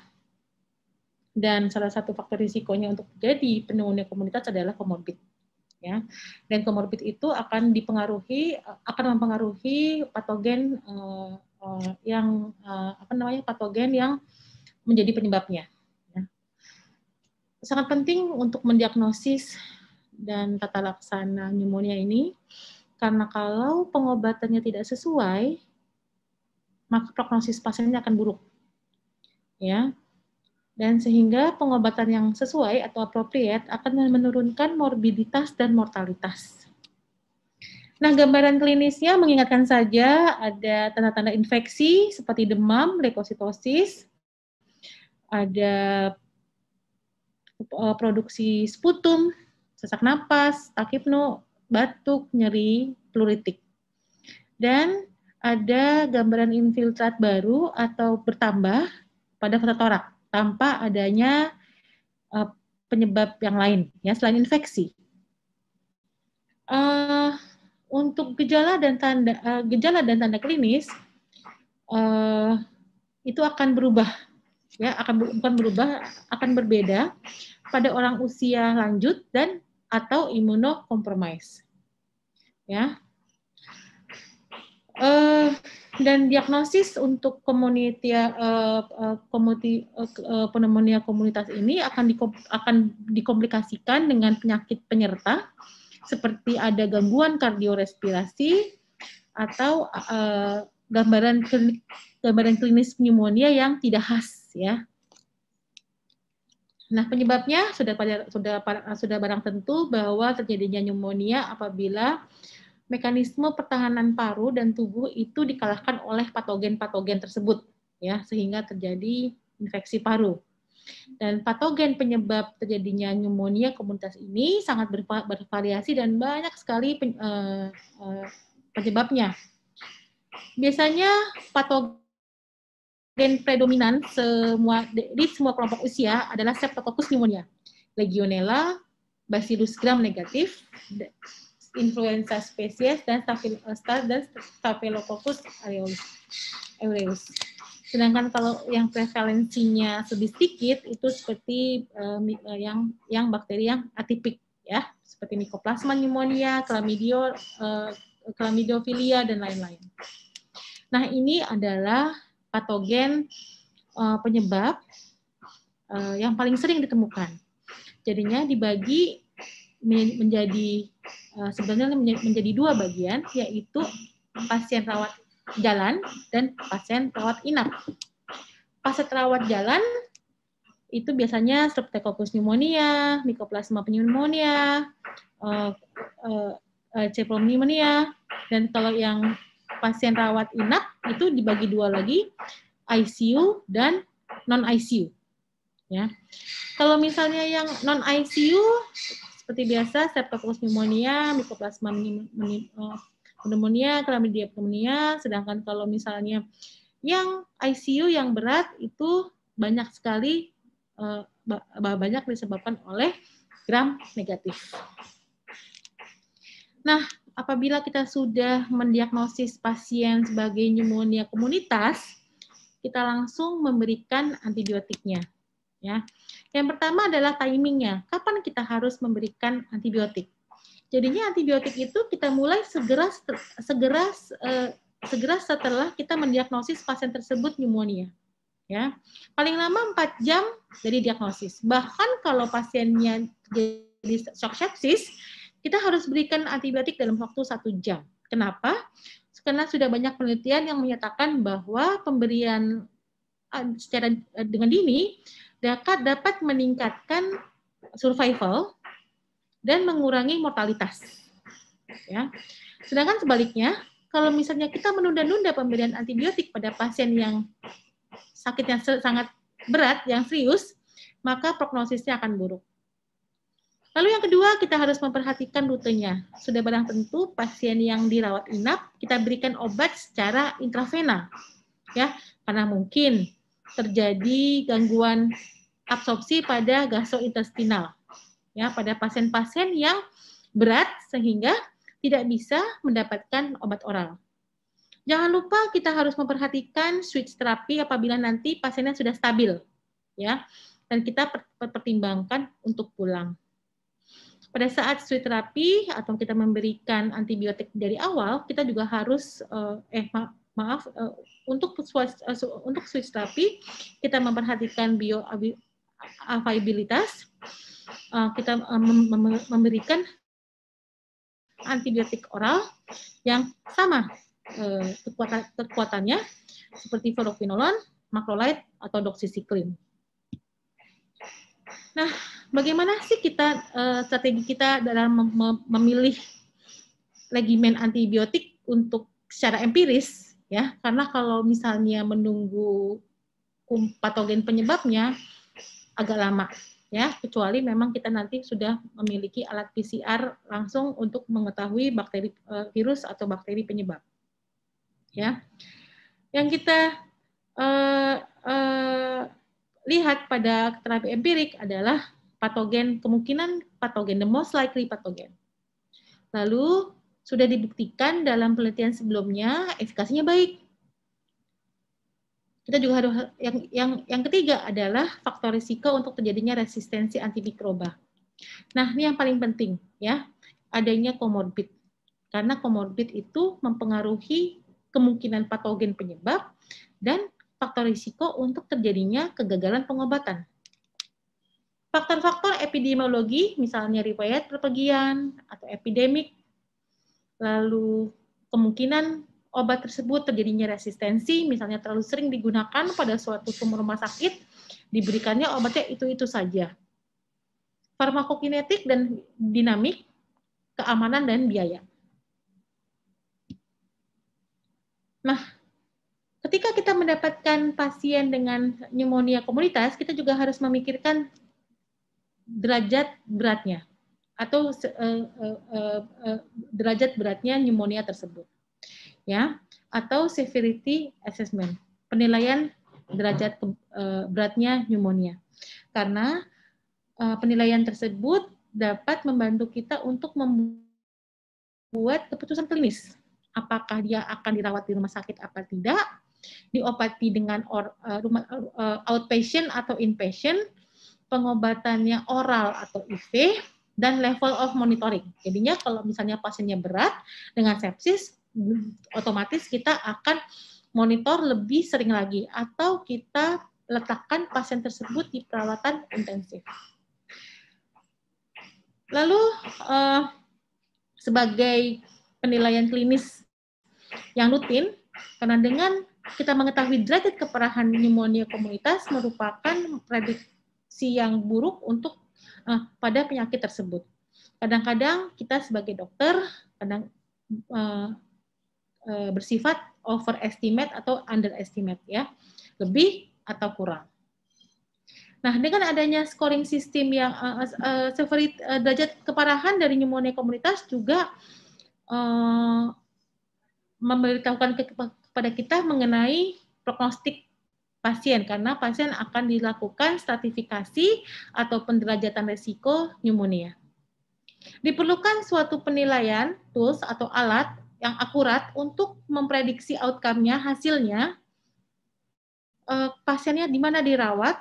Dan salah satu faktor risikonya untuk terjadi pneumonia komunitas adalah komorbid, ya. Dan komorbid itu akan mempengaruhi patogen patogen yang menjadi penyebabnya. Ya. Sangat penting untuk mendiagnosis dan tata laksana pneumonia ini, karena kalau pengobatannya tidak sesuai, maka prognosis pasiennya akan buruk, ya. Dan sehingga pengobatan yang sesuai atau appropriate akan menurunkan morbiditas dan mortalitas. Nah, gambaran klinisnya mengingatkan saja ada tanda-tanda infeksi seperti demam, leukositosis, ada produksi sputum, sesak napas, takipno, batuk, nyeri, pleuritik. Dan ada gambaran infiltrat baru atau bertambah pada fototorak tanpa adanya penyebab yang lain, ya, selain infeksi. Untuk gejala dan tanda klinis itu akan berubah, ya, akan berbeda pada orang usia lanjut dan atau imunokompromis, ya. Dan diagnosis untuk pneumonia komunitas ini akan dikomplikasikan dengan penyakit penyerta seperti ada gangguan kardiorespirasi atau gambaran klinis pneumonia yang tidak khas, ya. Nah, penyebabnya sudah barang tentu bahwa terjadinya pneumonia apabila mekanisme pertahanan paru dan tubuh itu dikalahkan oleh patogen-patogen tersebut, ya, sehingga terjadi infeksi paru. Dan patogen penyebab terjadinya pneumonia komunitas ini sangat bervariasi dan banyak sekali penyebabnya. Biasanya patogen predominan di semua kelompok usia adalah Streptococcus pneumonia, Legionella, Bacillus gram negatif, influenza spesies, dan Staphylococcus aureus. Sedangkan kalau yang prevalensinya lebih sedikit itu seperti yang bakteri yang atipik, ya, seperti Mycoplasma pneumonia, Chlamydophila dan lain-lain. Nah, ini adalah patogen penyebab yang paling sering ditemukan. Jadinya dibagi menjadi dua bagian, yaitu pasien rawat jalan dan pasien rawat inap. Pasien rawat jalan itu biasanya Streptococcus pneumonia, Mycoplasma pneumonia, pneumonia, dan kalau yang pasien rawat inap itu dibagi dua lagi, ICU dan non ICU. Ya, kalau misalnya yang non ICU seperti biasa Streptococcus pneumonia, Mycoplasma pneumonia, Chlamydia pneumonia, sedangkan kalau misalnya yang ICU yang berat itu banyak sekali banyak disebabkan oleh gram negatif. Nah, apabila kita sudah mendiagnosis pasien sebagai pneumonia komunitas, kita langsung memberikan antibiotiknya. Ya, yang pertama adalah timingnya. Kapan kita harus memberikan antibiotik? Jadinya antibiotik itu kita mulai segera setelah kita mendiagnosis pasien tersebut pneumonia. Ya, paling lama 4 jam dari diagnosis. Bahkan kalau pasiennya jadi shock sepsis, kita harus berikan antibiotik dalam waktu 1 jam. Kenapa? Karena sudah banyak penelitian yang menyatakan bahwa pemberian secara dengan dini dapat meningkatkan survival dan mengurangi mortalitas. Ya. Sedangkan sebaliknya, kalau misalnya kita menunda-nunda pemberian antibiotik pada pasien yang sakitnya sangat berat, yang serius, maka prognosisnya akan buruk. Lalu yang kedua, kita harus memperhatikan rutenya. Sudah barang tentu pasien yang dirawat inap, kita berikan obat secara intravena. Ya, karena mungkin terjadi gangguan absorpsi pada gastrointestinal, ya, pada pasien-pasien yang berat sehingga tidak bisa mendapatkan obat oral. Jangan lupa kita harus memperhatikan switch terapi apabila nanti pasiennya sudah stabil, ya, dan kita pertimbangkan untuk pulang. Pada saat switch terapi atau kita memberikan antibiotik dari awal, kita juga harus untuk switch terapi kita memperhatikan bioavailabilitas, kita memberikan antibiotik oral yang sama kekuatannya seperti fluoroquinolone, macrolide atau doxycycline. Nah, bagaimana sih strategi kita dalam memilih regimen antibiotik untuk secara empiris? Ya, karena kalau misalnya menunggu patogen penyebabnya agak lama, ya, kecuali memang kita nanti sudah memiliki alat PCR langsung untuk mengetahui bakteri virus atau bakteri penyebab. Ya, yang kita lihat pada terapi empirik adalah kemungkinan patogen, the most likely patogen. Lalu sudah dibuktikan dalam penelitian sebelumnya efikasinya baik. Kita juga harus yang ketiga adalah faktor risiko untuk terjadinya resistensi antimikroba. Nah, ini yang paling penting, ya, adanya komorbid. Karena komorbid itu mempengaruhi kemungkinan patogen penyebab dan faktor risiko untuk terjadinya kegagalan pengobatan. Faktor-faktor epidemiologi, misalnya riwayat perpergian atau epidemik, lalu kemungkinan obat tersebut terjadinya resistensi, misalnya terlalu sering digunakan pada suatu sumber rumah sakit, diberikannya obatnya itu-itu saja. Farmakokinetik dan dinamik, keamanan dan biaya. Nah, ketika kita mendapatkan pasien dengan pneumonia komunitas, kita juga harus memikirkan derajat beratnya atau derajat beratnya pneumonia tersebut, ya, atau severity assessment, penilaian derajat beratnya pneumonia. Karena penilaian tersebut dapat membantu kita untuk membuat keputusan klinis. Apakah dia akan dirawat di rumah sakit apa tidak, diobati dengan outpatient atau inpatient, pengobatannya oral atau IV, dan level of monitoring. Jadinya kalau misalnya pasiennya berat dengan sepsis, otomatis kita akan monitor lebih sering lagi, atau kita letakkan pasien tersebut di perawatan intensif. Lalu, sebagai penilaian klinis yang rutin, karena dengan kita mengetahui derajat keparahan pneumonia komunitas merupakan prognostisi yang buruk untuk pada penyakit tersebut. Kadang-kadang kita sebagai dokter kadang bersifat overestimate atau underestimate, ya, lebih atau kurang. Nah, dengan adanya scoring sistem yang derajat keparahan dari pneumonia komunitas juga memberitahukan kepada kita mengenai prognostik pasien, karena pasien akan dilakukan stratifikasi atau penderajatan risiko pneumonia. Diperlukan suatu penilaian tools atau alat yang akurat untuk memprediksi outcome-nya, hasilnya, pasiennya di mana dirawat,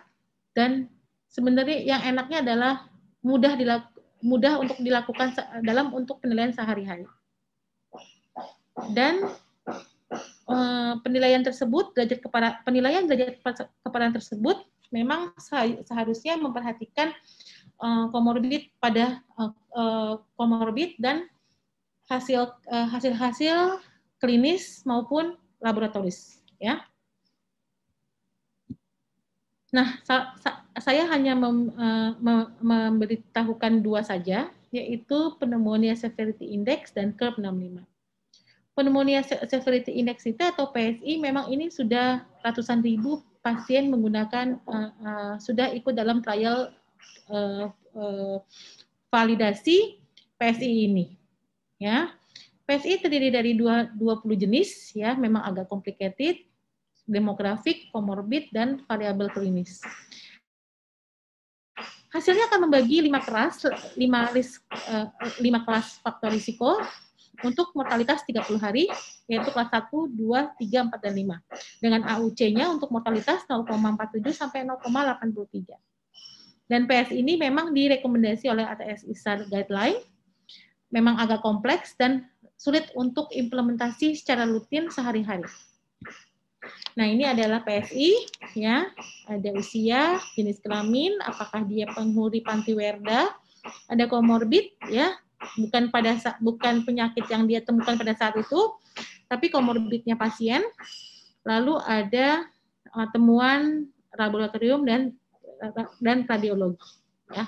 dan sebenarnya yang enaknya adalah mudah untuk dilakukan untuk penilaian sehari-hari. Dan penilaian tersebut, penilaian derajat keparahan tersebut memang seharusnya memperhatikan komorbid dan hasil klinis maupun laboratoris, ya. Nah, saya hanya memberitahukan dua saja, yaitu Pneumonia Severity Index dan Curve 65. Pneumonia Severity Index itu atau PSI memang ini sudah ratusan ribu pasien menggunakan, sudah ikut dalam trial validasi PSI ini. Ya, PSI terdiri dari 20 jenis, ya, memang agak complicated, demografik, komorbid, dan variabel klinis. Hasilnya akan membagi 5 kelas faktor risiko untuk mortalitas 30 hari, yaitu kelas 1, 2, 3, 4, dan 5. Dengan AUC-nya untuk mortalitas 0,47 sampai 0,83. Dan PS ini memang direkomendasi oleh ATS ISAR Guideline, memang agak kompleks dan sulit untuk implementasi secara rutin sehari-hari. Nah, ini adalah PSI, ya. Ada usia, jenis kelamin, apakah dia penghuni Pantiwerda, ada komorbid, ya, bukan penyakit yang dia temukan pada saat itu, tapi komorbidnya pasien. Lalu ada temuan laboratorium dan radiologi, ya.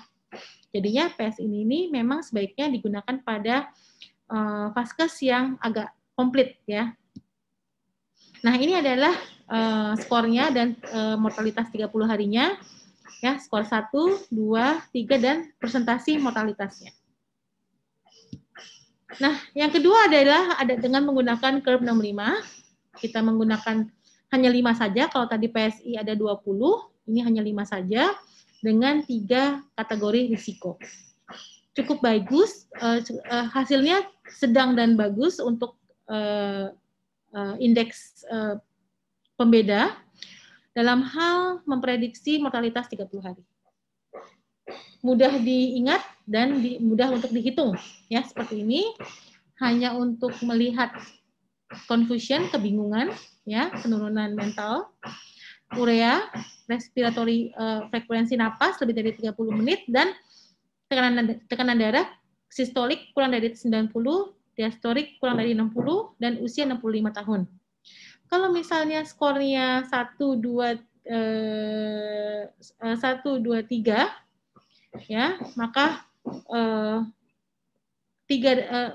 Jadinya PSI ini memang sebaiknya digunakan pada vaskes yang agak komplit, ya. Nah, ini adalah skornya dan mortalitas 30 harinya, ya, skor 1, 2, 3, dan presentasi mortalitasnya. Nah, yang kedua adalah dengan menggunakan Curve 65, kita menggunakan hanya 5 saja, kalau tadi PSI ada 20, ini hanya 5 saja, dengan 3 kategori risiko. Cukup bagus, hasilnya sedang dan bagus untuk indeks pembeda dalam hal memprediksi mortalitas 30 hari. Mudah diingat dan mudah untuk dihitung, ya, seperti ini. Hanya untuk melihat confusion, kebingungan, ya, penurunan mental, urea, respiratory frekuensi napas lebih dari 30 menit, dan tekanan darah sistolik kurang dari 90, diastolik kurang dari 60, dan usia 65 tahun. Kalau misalnya skornya 1, 2, 3, ya, maka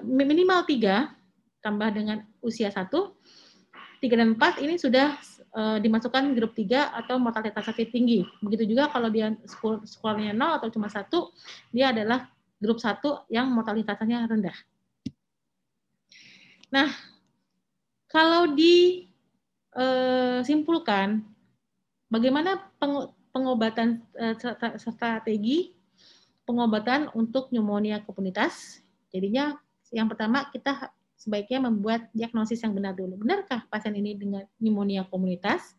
minimal 3 tambah dengan usia 1, 3 dan 4 ini sudah dimasukkan grup 3 atau mortalitasnya tinggi. Begitu juga kalau dia skornya 0 atau cuma 1, dia adalah grup 1 yang mortalitasnya rendah. Nah, kalau disimpulkan, bagaimana pengobatan strategi pengobatan untuk pneumonia komunitas? Jadinya yang pertama kita sebaiknya membuat diagnosis yang benar dulu. Benarkah pasien ini dengan pneumonia komunitas?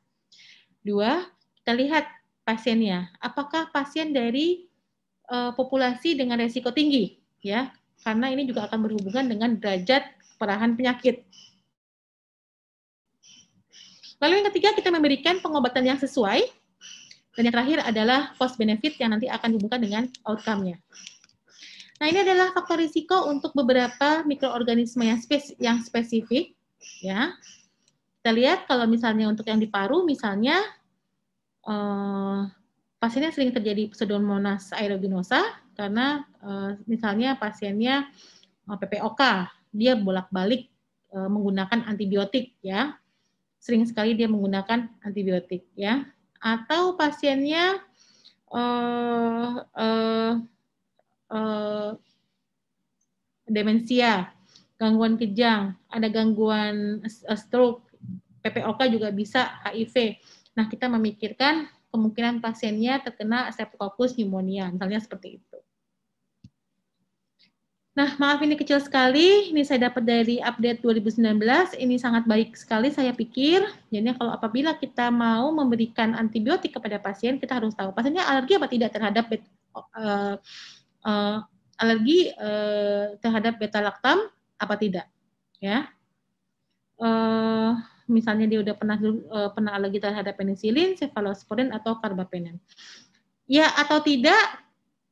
2, kita lihat pasiennya. Apakah pasien dari populasi dengan resiko tinggi? Ya, karena ini juga akan berhubungan dengan derajat keparahan penyakit. Lalu yang ketiga, kita memberikan pengobatan yang sesuai. Dan yang terakhir adalah cost benefit yang nanti akan dihubungkan dengan outcome-nya. Nah, ini adalah faktor risiko untuk beberapa mikroorganisme yang spesifik, ya. Kita lihat kalau misalnya untuk yang di paru, misalnya pasiennya sering terjadi Pseudomonas aeruginosa karena misalnya pasiennya PPOK, dia bolak-balik menggunakan antibiotik ya. Sering sekali dia menggunakan antibiotik ya. Atau pasiennya demensia, gangguan kejang, ada gangguan stroke, PPOK juga bisa HIV. Nah, kita memikirkan kemungkinan pasiennya terkena Streptococcus pneumonia, misalnya seperti itu. Nah, maaf ini kecil sekali, ini saya dapat dari update 2019, ini sangat baik sekali saya pikir. Jadi kalau apabila kita mau memberikan antibiotik kepada pasien, kita harus tahu pasiennya alergi apa tidak terhadap terhadap beta-laktam apa tidak, ya. Misalnya dia udah pernah alergi terhadap penisilin, cefalosporin atau carbapenem. Ya atau tidak,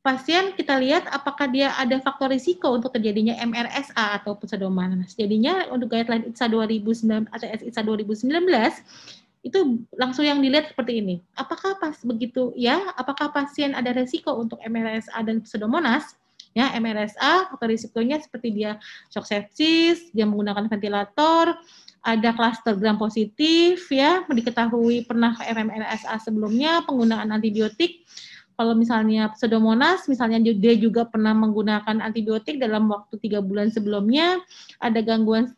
pasien kita lihat apakah dia ada faktor risiko untuk terjadinya MRSA atau Pseudomonas. Jadinya untuk guideline ITSA 2019 atau ITSA 2019 itu langsung yang dilihat seperti ini. Apakah apakah pasien ada risiko untuk MRSA dan Pseudomonas? Ya, MRSA faktor risikonya seperti dia shock sepsis, dia menggunakan ventilator, ada klaster gram positif, ya, diketahui pernah MRSA sebelumnya, penggunaan antibiotik. Kalau misalnya Pseudomonas, misalnya dia juga pernah menggunakan antibiotik dalam waktu 3 bulan sebelumnya, ada gangguan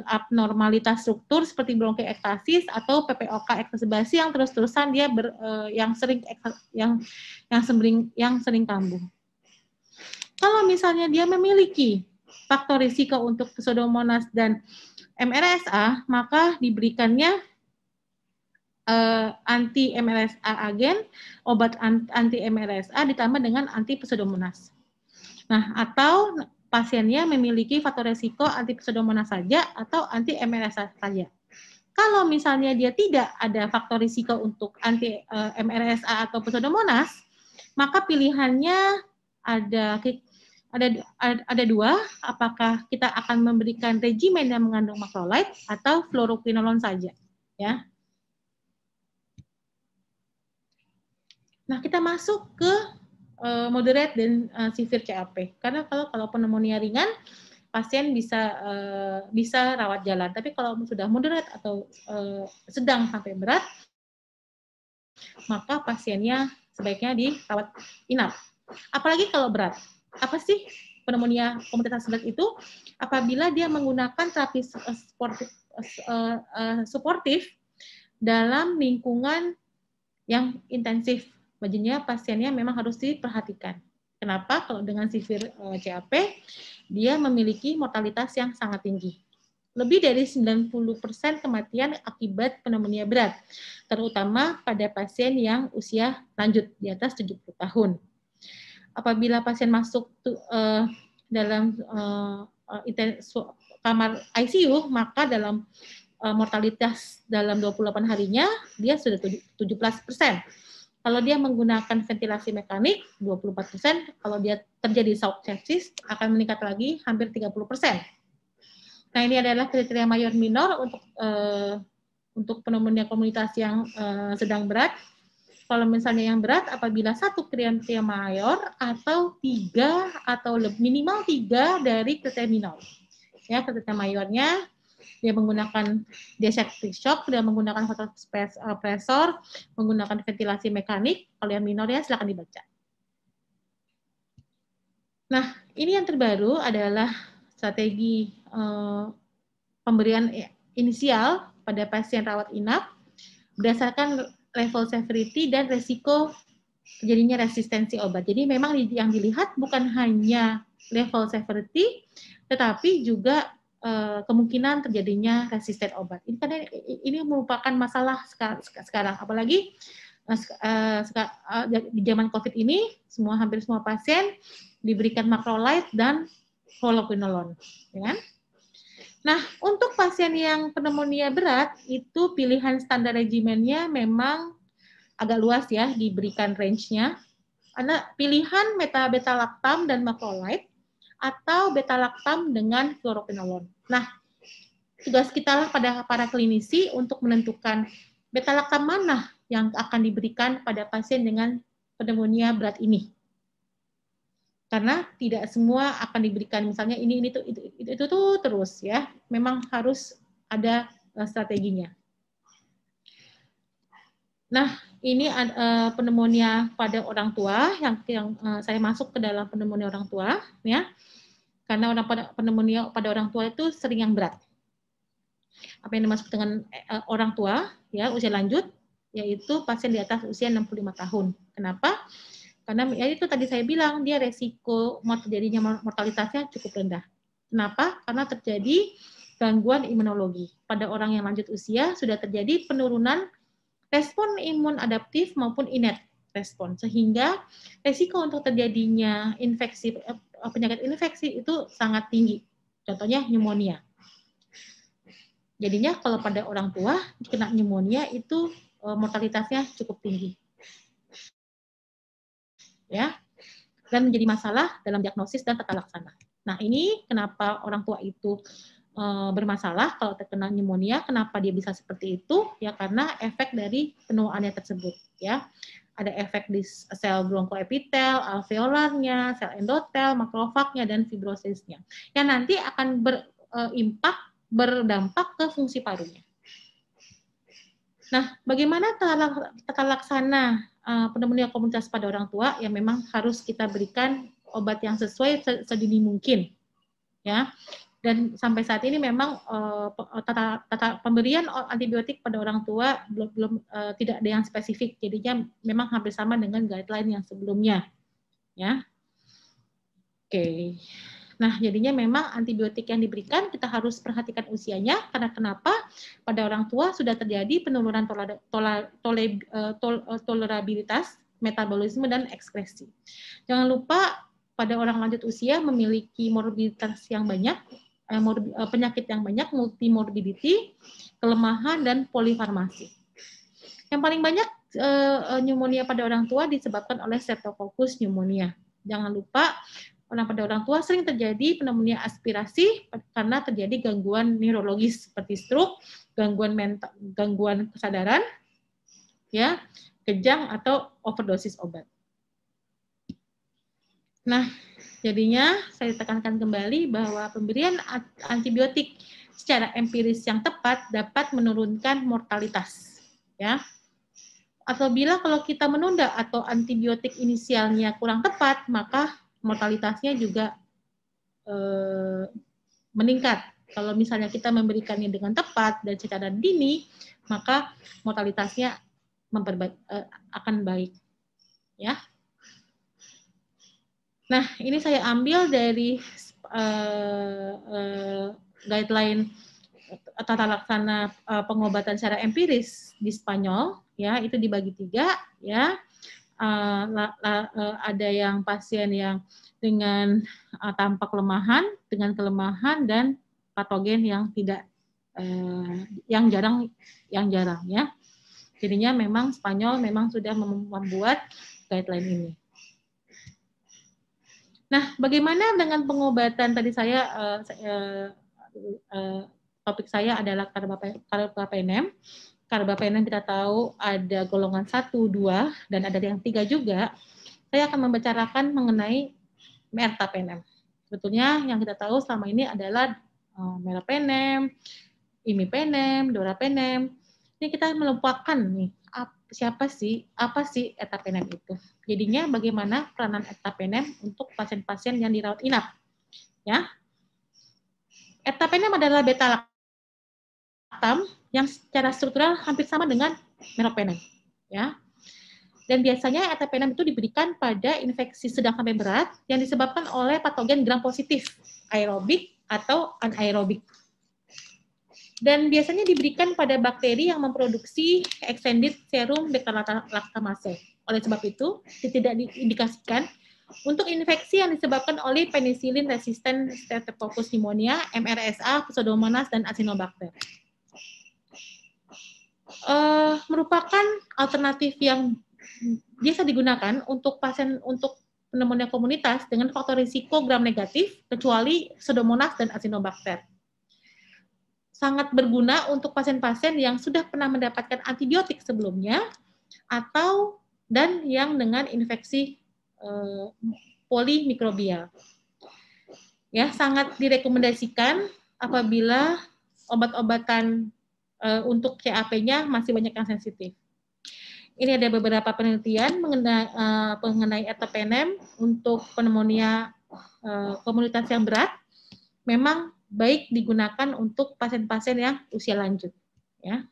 abnormalitas struktur seperti bronkiektasis atau PPOK eksasperasi yang terus-terusan dia yang sering kambuh. Kalau misalnya dia memiliki faktor risiko untuk Pseudomonas dan MRSA, maka diberikannya anti-MRSA agen, obat anti-MRSA ditambah dengan anti-Pseudomonas. Nah, atau pasiennya memiliki faktor risiko anti-Pseudomonas saja atau anti-MRSA saja. Kalau misalnya dia tidak ada faktor risiko untuk anti-MRSA atau Pseudomonas, maka pilihannya ada dua, apakah kita akan memberikan regimen yang mengandung macrolide atau fluoroquinolone saja, ya. Nah, kita masuk ke moderate dan severe CAP. Karena kalau pneumonia ringan, pasien bisa rawat jalan. Tapi kalau sudah moderate atau sedang sampai berat, maka pasiennya sebaiknya dirawat inap. Apalagi kalau berat. Apa sih pneumonia komunitas berat itu? Apabila dia menggunakan terapi suportif dalam lingkungan yang intensif. Maksudnya pasiennya memang harus diperhatikan. Kenapa? Kalau dengan severe CAP, dia memiliki mortalitas yang sangat tinggi. Lebih dari 90% kematian akibat pneumonia berat, terutama pada pasien yang usia lanjut di atas 70 tahun. Apabila pasien masuk dalam kamar ICU, maka dalam mortalitas dalam 28 harinya, dia sudah 17%. Kalau dia menggunakan ventilasi mekanik, 24%. Kalau dia terjadi shock sepsis, akan meningkat lagi hampir 30%. Nah, ini adalah kriteria mayor minor untuk pneumonia komunitas yang sedang berat. Kalau misalnya yang berat, apabila 1 kriteria mayor atau 3 atau minimal 3 dari kriteria minor. Ya, kriteria mayornya dia menggunakan septic shock, dia menggunakan vasopresor, menggunakan ventilasi mekanik. Kalau yang minor ya silakan dibaca. Nah, ini yang terbaru adalah strategi pemberian inisial pada pasien rawat inap berdasarkan level severity dan resiko terjadinya resistensi obat. Jadi memang yang dilihat bukan hanya level severity, tetapi juga kemungkinan terjadinya resisten obat. Ini karena ini merupakan masalah sekarang, apalagi di zaman COVID ini, hampir semua pasien diberikan macrolide dan fluoroquinolone, ya kan? Nah, untuk pasien yang pneumonia berat, itu pilihan standar regimennya memang agak luas ya, diberikan range-nya. Ada pilihan beta-laktam dan macrolide, atau beta-laktam dengan fluoroquinolone. Nah, tugas kita lah pada para klinisi untuk menentukan beta-laktam mana yang akan diberikan pada pasien dengan pneumonia berat ini. Karena tidak semua akan diberikan misalnya ini itu tuh terus ya. Memang harus ada strateginya. Nah, ini pneumonia pada orang tua yang saya masuk ke dalam pneumonia orang tua ya. Karena pneumonia pada orang tua itu sering yang berat. Apa yang dimaksud dengan orang tua ya, usia lanjut, yaitu pasien di atas usia 65 tahun. Kenapa? Karena ya itu tadi saya bilang, dia resiko terjadinya mortalitasnya cukup rendah. Kenapa? Karena terjadi gangguan imunologi. Pada orang yang lanjut usia sudah terjadi penurunan respon imun adaptif maupun innate respon, sehingga resiko untuk terjadinya infeksi, penyakit infeksi itu sangat tinggi. Contohnya pneumonia. Jadinya kalau pada orang tua kena pneumonia itu mortalitasnya cukup tinggi. Ya, dan menjadi masalah dalam diagnosis dan tata laksana. Nah, ini kenapa orang tua itu bermasalah kalau terkena pneumonia, kenapa dia bisa seperti itu? Ya karena efek dari penuaannya tersebut, ya. Ada efek di sel bronkoepitel, alveolarnya, sel endotel, makrofagnya, dan fibrosisnya. Yang nanti akan berdampak ke fungsi parunya. Nah, bagaimana tata laksana pneumonia komunitas pada orang tua? Ya memang harus kita berikan obat yang sesuai sedini mungkin, ya. Dan sampai saat ini memang pemberian antibiotik pada orang tua belum tidak ada yang spesifik, jadinya memang hampir sama dengan guideline yang sebelumnya, ya. Oke. Nah, jadinya memang antibiotik yang diberikan kita harus perhatikan usianya, karena kenapa? Pada orang tua sudah terjadi penurunan tolerabilitas, metabolisme, dan ekskresi. Jangan lupa pada orang lanjut usia memiliki morbiditas yang banyak, penyakit yang banyak, multimorbidity, kelemahan, dan polifarmasi. Yang paling banyak pneumonia pada orang tua disebabkan oleh Streptococcus pneumonia. Jangan lupa pada orang tua sering terjadi pneumonia aspirasi karena terjadi gangguan neurologis seperti stroke, gangguan kesadaran, ya, kejang atau overdosis obat. Nah, jadinya saya tekankan kembali bahwa pemberian antibiotik secara empiris yang tepat dapat menurunkan mortalitas, ya. Apabila kalau kita menunda atau antibiotik inisialnya kurang tepat, maka mortalitasnya juga meningkat. Kalau misalnya kita memberikannya dengan tepat dan secara dini, maka mortalitasnya akan baik, ya. Nah, ini saya ambil dari guideline tata laksana pengobatan secara empiris di Spanyol, ya, itu dibagi 3, ya. Ada yang pasien yang dengan tanpa kelemahan, dengan kelemahan, dan patogen yang tidak, yang jarang, ya. Jadinya memang Spanyol memang sudah membuat guideline ini. Nah, bagaimana dengan pengobatan? Tadi topik saya adalah carbapenem. Carbapenem kita tahu ada golongan 1, 2, dan ada yang 3 juga. Saya akan membicarakan mengenai mertapenem. Sebetulnya yang kita tahu selama ini adalah meropenem, imipenem, dorapenem. Ini kita melupakan nih, apa sih ertapenem itu. Jadinya bagaimana peranan ertapenem untuk pasien-pasien yang dirawat inap. Ya. Ertapenem adalah beta-lactam yang secara struktural hampir sama dengan meropenem, ya. Dan biasanya ertapenem itu diberikan pada infeksi sedang sampai berat yang disebabkan oleh patogen gram positif, aerobik atau anaerobik. Dan biasanya diberikan pada bakteri yang memproduksi extended serum beta-lactamase. Oleh sebab itu, tidak diindikasikan untuk infeksi yang disebabkan oleh penicillin resistant Streptococcus pneumonia, MRSA, Pseudomonas, dan Acinetobacter. Merupakan alternatif yang biasa digunakan untuk pneumonia komunitas dengan faktor risiko gram negatif, kecuali Pseudomonas dan Acinetobacter. Sangat berguna untuk pasien-pasien yang sudah pernah mendapatkan antibiotik sebelumnya, dan yang dengan infeksi polimikrobial. Ya, sangat direkomendasikan apabila obat-obatan untuk CAP-nya masih banyak yang sensitif. Ini ada beberapa penelitian mengenai ertapenem untuk pneumonia komunitas yang berat, memang baik digunakan untuk pasien-pasien yang usia lanjut. Ya,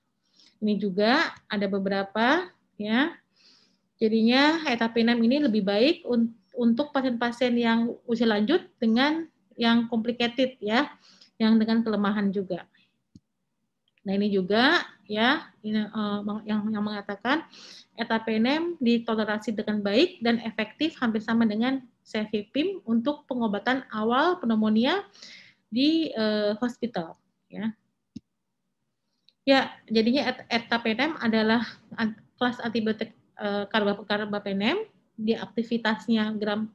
ini juga ada beberapa. Ya, jadinya ertapenem ini lebih baik untuk pasien-pasien yang usia lanjut dengan yang complicated, ya, yang dengan kelemahan juga. Nah, ini juga ya yang mengatakan ertapenem ditolerasi dengan baik dan efektif hampir sama dengan cefepime untuk pengobatan awal pneumonia di hospital. Ya, jadinya ertapenem adalah kelas antibiotik karbapenem. Di aktivitasnya gram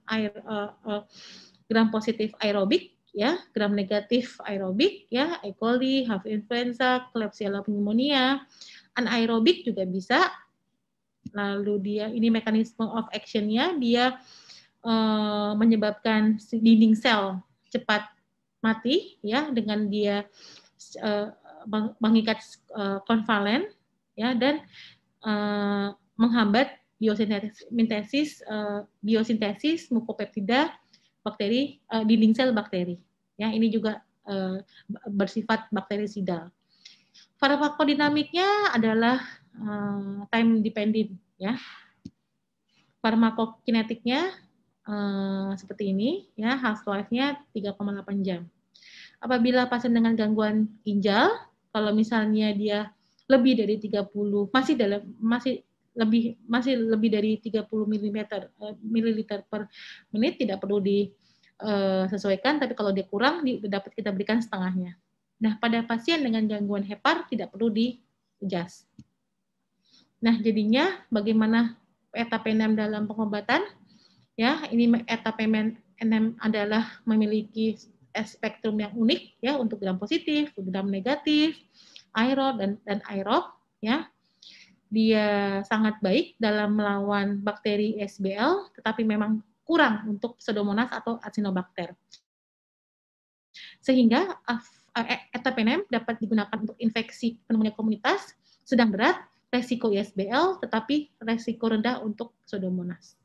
positif aerobik, ya, gram negatif aerobik, ya, E. coli, H. influenza, Klebsiella pneumonia, anaerobik juga bisa. Lalu dia ini mekanisme of action-nya, dia menyebabkan dinding sel cepat mati, ya, dengan dia mengikat konvalen, ya, dan menghambat biosintesis mukopeptida bakteri, dinding sel bakteri. Ya, ini juga bersifat bakterisidal. Farmakodinamiknya adalah time dependent, ya. Farmakokinetiknya seperti ini, ya, half-life-nya 3,8 jam. Apabila pasien dengan gangguan ginjal, kalau misalnya dia lebih dari 30, masih lebih dari 30 mililiter per menit, tidak perlu disesuaikan, tapi kalau dia kurang dapat kita berikan setengahnya. Nah, pada pasien dengan gangguan hepar tidak perlu di-adjust. Nah, jadinya bagaimana ertapenem dalam pengobatan? Ya, ini ertapenem adalah memiliki spektrum yang unik, ya, untuk gram positif, gram negatif, aerob dan aerob, ya. Dia sangat baik dalam melawan bakteri SBL, tetapi memang kurang untuk Pseudomonas atau Acinetobacter. Sehingga ertapenem dapat digunakan untuk infeksi pneumonia komunitas sedang berat, resiko ISBL, tetapi resiko rendah untuk Pseudomonas.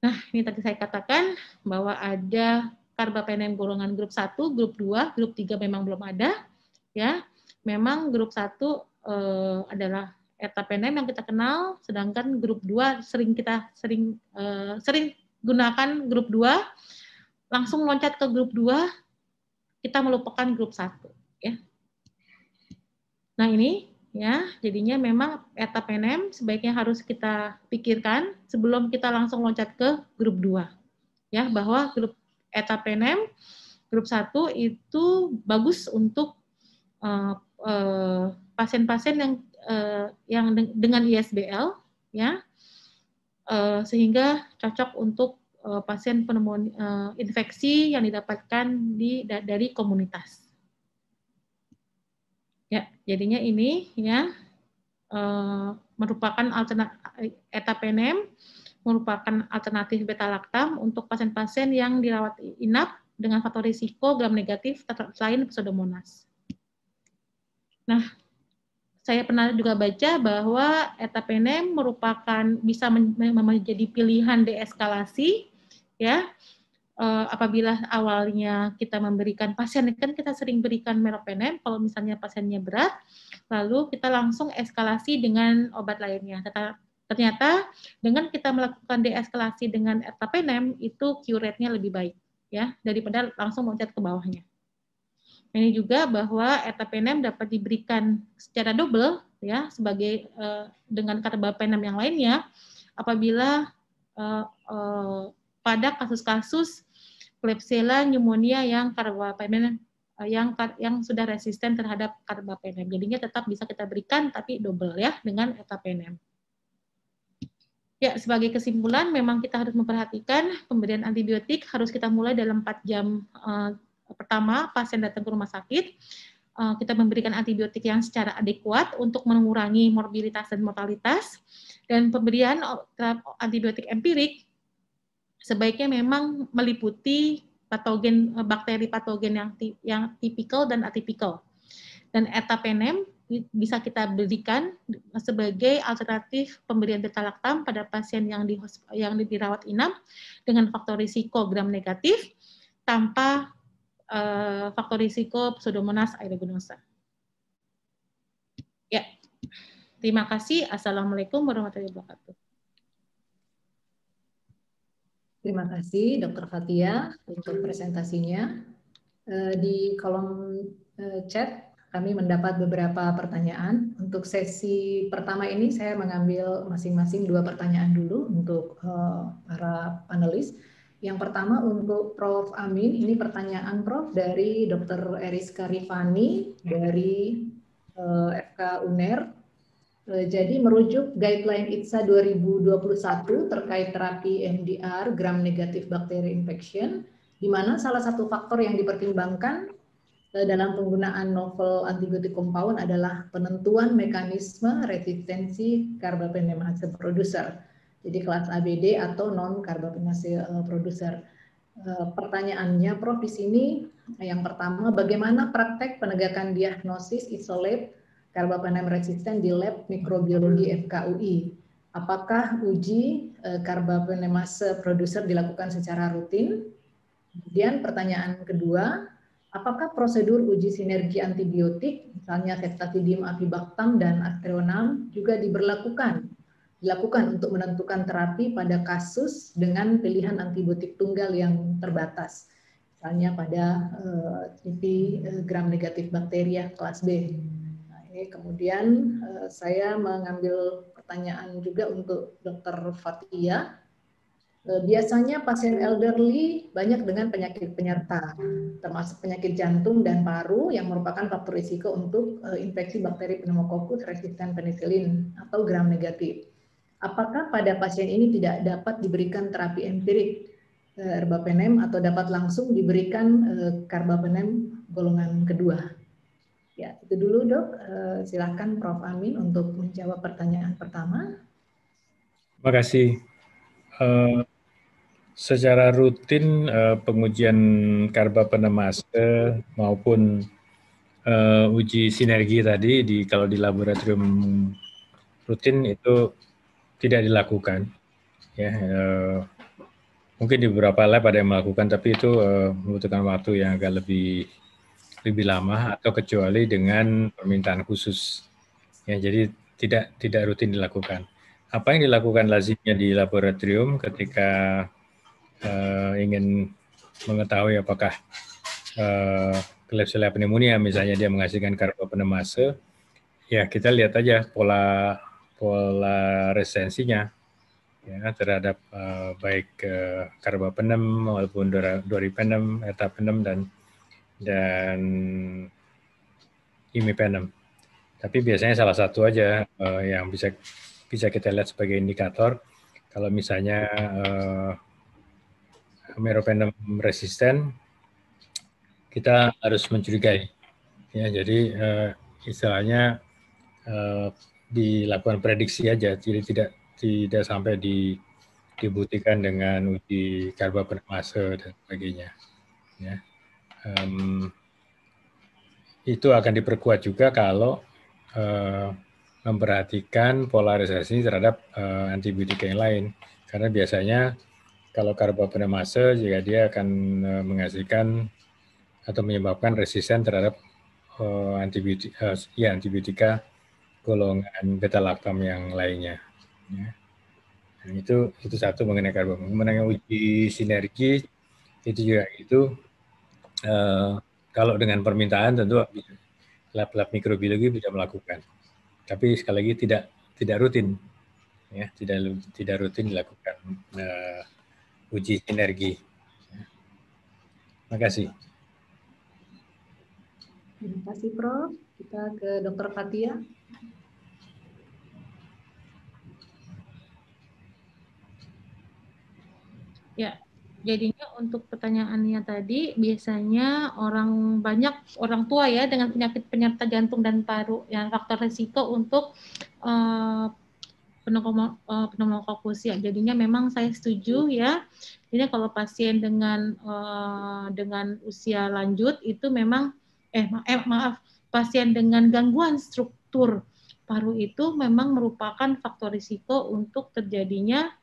Nah, ini tadi saya katakan bahwa ada karbapenem golongan grup 1, grup 2, grup 3 memang belum ada, ya. Memang grup 1 adalah ertapenem yang kita kenal, sedangkan grup 2 sering gunakan grup 2, langsung loncat ke grup 2, kita melupakan grup 1, ya. Nah, ini, ya, jadinya memang ertapenem sebaiknya harus kita pikirkan sebelum kita langsung loncat ke grup 2, ya, bahwa grup ertapenem grup 1 itu bagus untuk pasien-pasien yang dengan ISBL, ya, sehingga cocok untuk pasien pneumonia infeksi yang didapatkan dari komunitas. Ya, jadinya ini, ya, merupakan ertapenem merupakan alternatif beta-laktam untuk pasien-pasien yang dirawat inap dengan faktor risiko gram negatif selain Pseudomonas. Nah, saya pernah juga baca bahwa ertapenem bisa menjadi pilihan deeskalasi, ya, apabila awalnya kita memberikan pasien, kan kita sering berikan meropenem kalau misalnya pasiennya berat, lalu kita langsung eskalasi dengan obat lainnya. Ternyata dengan kita melakukan deeskalasi dengan ertapenem itu cure rate-nya lebih baik, ya, daripada langsung loncat ke bawahnya. Ini juga bahwa ertapenem dapat diberikan secara double, ya, sebagai dengan karbapenem yang lainnya apabila pada kasus-kasus Klebsiella pneumonia yang karbapenem yang sudah resisten terhadap karbapenem. Jadinya tetap bisa kita berikan tapi double, ya, dengan ertapenem. Ya, sebagai kesimpulan memang kita harus memperhatikan pemberian antibiotik harus kita mulai dalam 4 jam pertama pasien datang ke rumah sakit. kita memberikan antibiotik yang secara adekuat untuk mengurangi morbilitas dan mortalitas, dan pemberian antibiotik empirik sebaiknya memang meliputi bakteri patogen yang tipikal dan atipikal. Dan ertapenem bisa kita berikan sebagai alternatif pemberian beta-laktam pada pasien yang dirawat inap dengan faktor risiko gram negatif tanpa faktor risiko Pseudomonas aeruginosa. Ya, terima kasih. Assalamualaikum warahmatullahi wabarakatuh. Terima kasih Dr. Fathia untuk presentasinya. Di kolom chat kami mendapat beberapa pertanyaan. Untuk sesi pertama ini saya mengambil masing-masing 2 pertanyaan dulu untuk para panelis. Yang pertama untuk Prof. Amin, ini pertanyaan Prof. dari Dr. Eriska Rifani dari FK UNER. Jadi merujuk guideline ITSA 2021 terkait terapi MDR gram negatif bakteri infection, di mana salah satu faktor yang dipertimbangkan dalam penggunaan novel antibiotik compound adalah penentuan mekanisme resistensi karbapenemase producer. Jadi kelas ABD atau non-karbapenemase producer. Pertanyaannya Prof. di sini yang pertama, bagaimana praktek penegakan diagnosis isolate karbapenem resisten di lab mikrobiologi FKUI? Apakah uji karbapenemase producer dilakukan secara rutin? Kemudian pertanyaan kedua, apakah prosedur uji sinergi antibiotik, misalnya ceftazidime avibactam dan aztreonam, juga dilakukan untuk menentukan terapi pada kasus dengan pilihan antibiotik tunggal yang terbatas, misalnya pada tipe gram negatif bakteria kelas B. Nah, ini kemudian saya mengambil pertanyaan juga untuk Dr. Fathia. Biasanya pasien elderly banyak dengan penyakit penyerta, termasuk penyakit jantung dan paru yang merupakan faktor risiko untuk infeksi bakteri pneumococcus resisten penicillin atau gram negatif. Apakah pada pasien ini tidak dapat diberikan terapi empirik erbapenem atau dapat langsung diberikan karbapenem golongan kedua? Ya, itu dulu Dok. Silakan Prof. Amin untuk menjawab pertanyaan pertama. Terima kasih. Secara rutin pengujian karbapenemase maupun uji sinergi tadi kalau di laboratorium rutin itu tidak dilakukan, ya. Mungkin di beberapa lab ada yang melakukan, tapi itu membutuhkan waktu yang agak lebih lama atau kecuali dengan permintaan khusus, ya. Jadi tidak rutin dilakukan. Apa yang dilakukan lazimnya di laboratorium ketika ingin mengetahui apakah Klebsiella pneumonia misalnya dia menghasilkan karbapenemase, ya kita lihat aja pola resensinya, ya, terhadap baik karbapenem maupun doripenem, ertapenem dan imipenem. Tapi biasanya salah satu aja yang bisa kita lihat sebagai indikator. Kalau misalnya meropenem resisten, kita harus mencurigai, ya. Jadi istilahnya dilakukan prediksi aja, jadi tidak sampai dibuktikan dengan uji karbapenemase dan sebagainya, ya. Itu akan diperkuat juga kalau memperhatikan polarisasi terhadap antibiotika yang lain, karena biasanya kalau karbapenemase jika dia akan menghasilkan atau menyebabkan resisten terhadap antibiotika golongan beta-laktam yang lainnya, ya. Dan itu satu mengenai karbapenem. Mengenai uji sinergi itu juga kalau dengan permintaan tentu lab-lab mikrobiologi bisa melakukan, tapi sekali lagi tidak rutin, ya, tidak rutin dilakukan uji sinergi. Terima kasih. Terima kasih Prof. Kita ke Dr. Fathia. Ya, Jadinya untuk pertanyaannya tadi, biasanya banyak orang tua ya dengan penyakit penyerta jantung dan paru yang faktor risiko untuk pneumokokus ya. Jadinya memang saya setuju ya. Jadi kalau pasien dengan usia lanjut itu memang pasien dengan gangguan struktur paru itu memang merupakan faktor risiko untuk terjadinya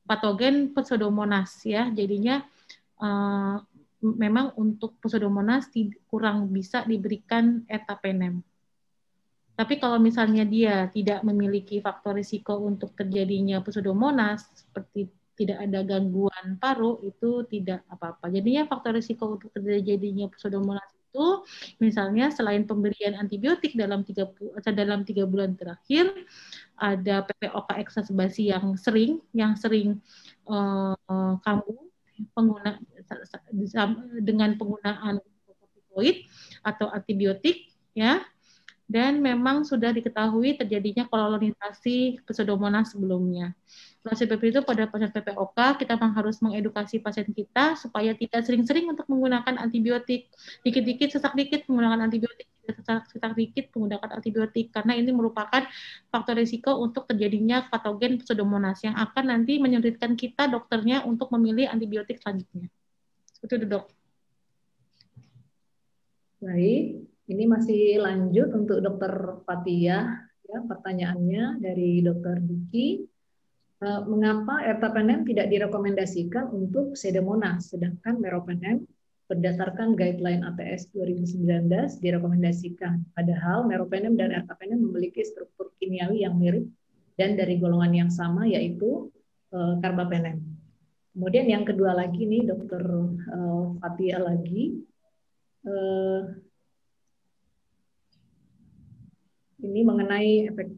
patogen Pseudomonas ya. Jadinya memang untuk Pseudomonas kurang bisa diberikan ertapenem. Tapi kalau misalnya dia tidak memiliki faktor risiko untuk terjadinya Pseudomonas, seperti tidak ada gangguan paru, itu tidak apa-apa. Jadinya faktor risiko untuk terjadinya Pseudomonas itu, misalnya selain pemberian antibiotik dalam 3 bulan terakhir, ada PPOK exacerbasi yang sering kambuh dengan penggunaan kortikoid atau antibiotik ya, dan memang sudah diketahui terjadinya kolonisasi Pseudomonas sebelumnya. Oleh sebab itu pada pasien PPOK kita memang harus mengedukasi pasien kita supaya tidak sering-sering untuk menggunakan antibiotik, dikit-dikit sesak dikit menggunakan antibiotik, sesak dikit menggunakan antibiotik, karena ini merupakan faktor risiko untuk terjadinya patogen Pseudomonas yang akan nanti menyulitkan kita dokternya untuk memilih antibiotik selanjutnya. Seperti itu, Dok. Baik, ini masih lanjut untuk Dr. Fathia ya, pertanyaannya dari Dr. Diki. Mengapa ertapenem tidak direkomendasikan untuk Pseudomonas, sedangkan meropenem berdasarkan guideline ATS 2019 direkomendasikan, padahal meropenem dan ertapenem memiliki struktur kimiawi yang mirip dan dari golongan yang sama, yaitu karbapenem. Kemudian yang kedua lagi nih Dr. Fathia lagi, ini mengenai efek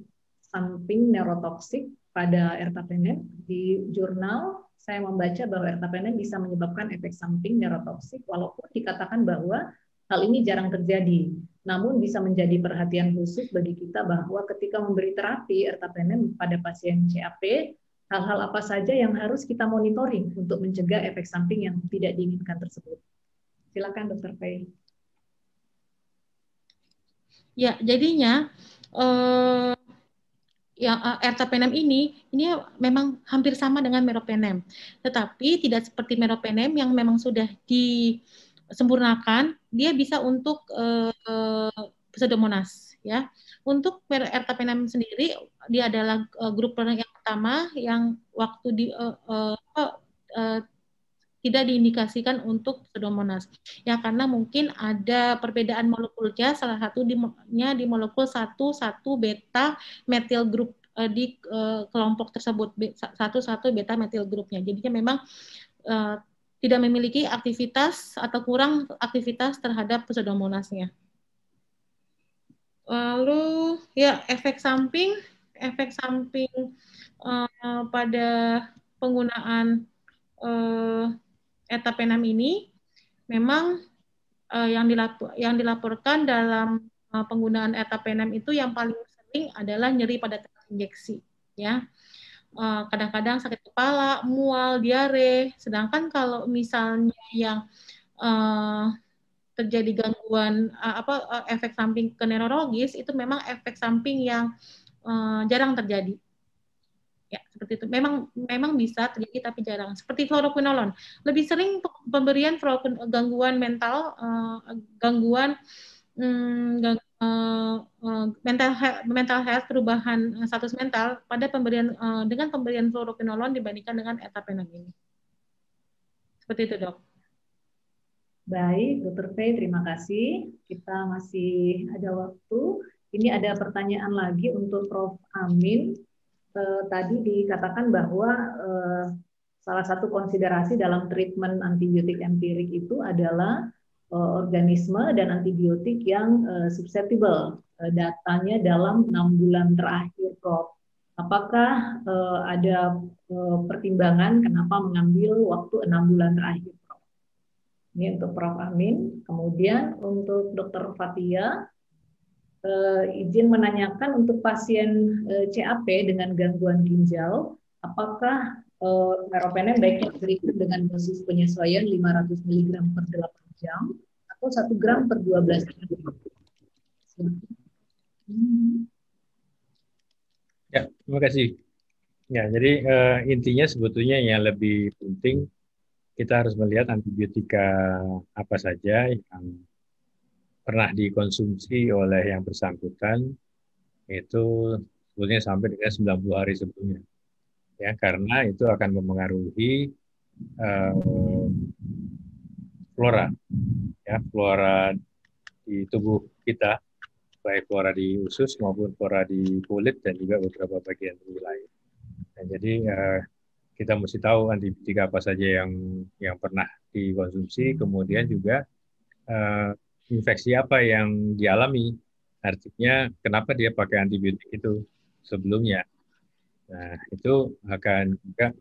samping neurotoksik pada ertapenem. Di jurnal saya membaca bahwa ertapenem bisa menyebabkan efek samping neurotoksik, walaupun dikatakan bahwa hal ini jarang terjadi. Namun bisa menjadi perhatian khusus bagi kita bahwa ketika memberi terapi ertapenem pada pasien CAP, hal-hal apa saja yang harus kita monitoring untuk mencegah efek samping yang tidak diinginkan tersebut. Silakan Dr. Fei. Ya, jadinya ertapenem ini memang hampir sama dengan meropenem, tetapi tidak seperti meropenem yang memang sudah disempurnakan, dia bisa untuk Pseudomonas ya. Untuk ertapenem sendiri, dia adalah grup yang pertama yang waktu tidak diindikasikan untuk Pseudomonas. Ya, karena mungkin ada perbedaan molekulnya, salah satunya di molekul 1,1 beta metil grup di kelompok tersebut, 1,1 beta metil grupnya. Jadinya memang tidak memiliki aktivitas atau kurang aktivitas terhadap Pseudomonasnya. Lalu ya efek samping pada penggunaan ertapenem ini memang yang dilaporkan dalam penggunaan ertapenem itu yang paling sering adalah nyeri pada tempat injeksi ya. Kadang-kadang sakit kepala, mual, diare. Sedangkan kalau misalnya yang terjadi gangguan efek samping ke neurologis, itu memang efek samping yang jarang terjadi. Ya, seperti itu. Memang bisa terjadi tapi jarang. Seperti fluoroquinolone. Lebih sering pemberian gangguan mental, mental health, perubahan status mental pada dengan pemberian fluoroquinolone dibandingkan dengan ertapenem ini. Seperti itu, Dok. Baik, Dr. Fei, terima kasih. Kita masih ada waktu. Ini ada pertanyaan lagi untuk Prof. Amin. Tadi dikatakan bahwa salah satu konsiderasi dalam treatment antibiotik empirik itu adalah organisme dan antibiotik yang susceptible. Datanya dalam 6 bulan terakhir, Prof. Apakah ada pertimbangan kenapa mengambil waktu 6 bulan terakhir, Prof? Ini untuk Prof. Amin. Kemudian untuk Dr. Fathia, izin menanyakan untuk pasien CAP dengan gangguan ginjal, apakah meropenem baiknya diberikan dengan dosis penyesuaian 500 mg per 8 jam atau 1 gram per 12 jam? Ya, terima kasih. Ya, jadi intinya sebetulnya yang lebih penting kita harus melihat antibiotika apa saja yang pernah dikonsumsi oleh yang bersangkutan itu sebetulnya sampai dengan 90 hari sebelumnya. Ya, karena itu akan mempengaruhi flora, ya, flora di tubuh kita, baik flora di usus maupun flora di kulit dan juga beberapa bagian tubuh lain. Nah, jadi kita mesti tahu antibiotika apa saja yang pernah dikonsumsi, kemudian juga infeksi apa yang dialami, artinya kenapa dia pakai antibiotik itu sebelumnya. Nah, itu akan juga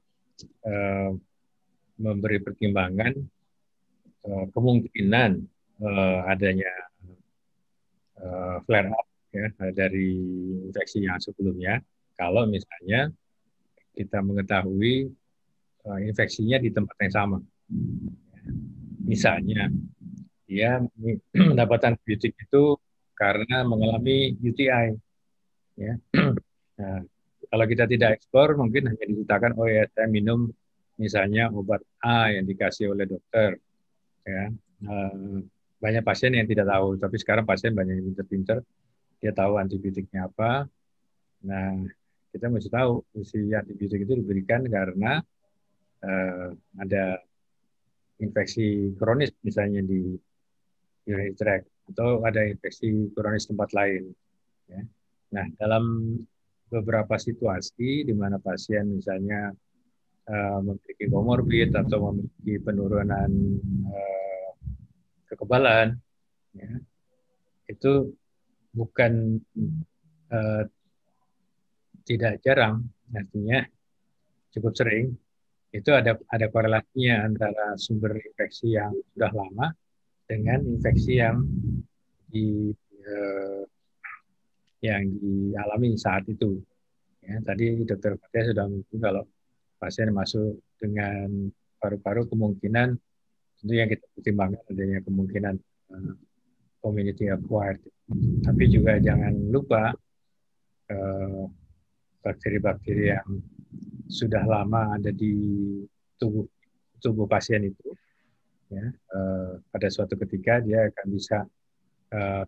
memberi pertimbangan kemungkinan adanya flare up ya, dari infeksi yang sebelumnya. Kalau misalnya kita mengetahui infeksinya di tempat yang sama. Misalnya, dia mendapat antibiotik itu karena mengalami UTI. Ya. Nah, kalau kita tidak eksplor, mungkin hanya diceritakan, oh ya, saya minum misalnya obat A yang dikasih oleh dokter. Ya. Banyak pasien yang tidak tahu, tapi sekarang pasien banyak yang pinter-pinter, dia tahu antibiotiknya apa. Nah, kita mesti tahu si antibiotik itu diberikan karena ada infeksi kronis misalnya di urinary tract atau ada infeksi kronis tempat lain. Ya. Nah, dalam beberapa situasi di mana pasien misalnya memiliki komorbid atau memiliki penurunan kekebalan, ya, itu bukan tidak jarang, artinya cukup sering itu ada korelasinya antara sumber infeksi yang sudah lama dengan infeksi yang dialami saat itu. Ya, tadi Dr. Fathia sudah menyebut kalau pasien masuk dengan paru-paru, kemungkinan tentu yang kita pertimbangkan adanya kemungkinan community acquired. Tapi juga jangan lupa bakteri-bakteri yang sudah lama ada di tubuh pasien itu, ya, pada suatu ketika dia akan bisa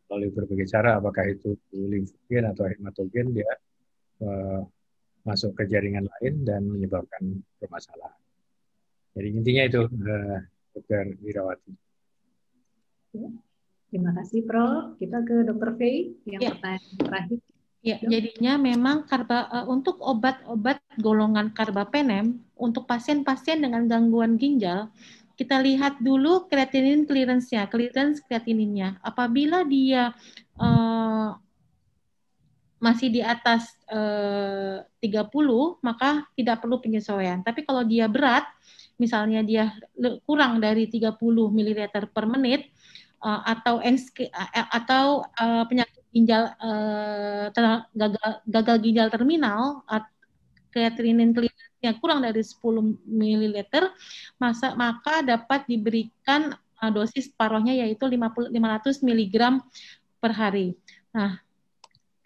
melalui berbagai cara, apakah itu limfogen atau hematogen, dia masuk ke jaringan lain dan menyebabkan permasalahan. Jadi intinya itu, Dr. Wirawati. Terima kasih, Prof. Kita ke Dr. Fei yang pertanyaan terakhir. Ya, jadinya memang untuk obat-obat golongan karbapenem untuk pasien-pasien dengan gangguan ginjal, kita lihat dulu kreatinin clearance-nya, clearance kreatininnya. Apabila dia masih di atas 30, maka tidak perlu penyesuaian. Tapi kalau dia berat, misalnya dia kurang dari 30 ml per menit, atau penyakit ginjal gagal ginjal terminal, kreatinin clearance-nya kurang dari 10 ml, maka dapat diberikan dosis paruhnya yaitu 500 mg per hari. Nah,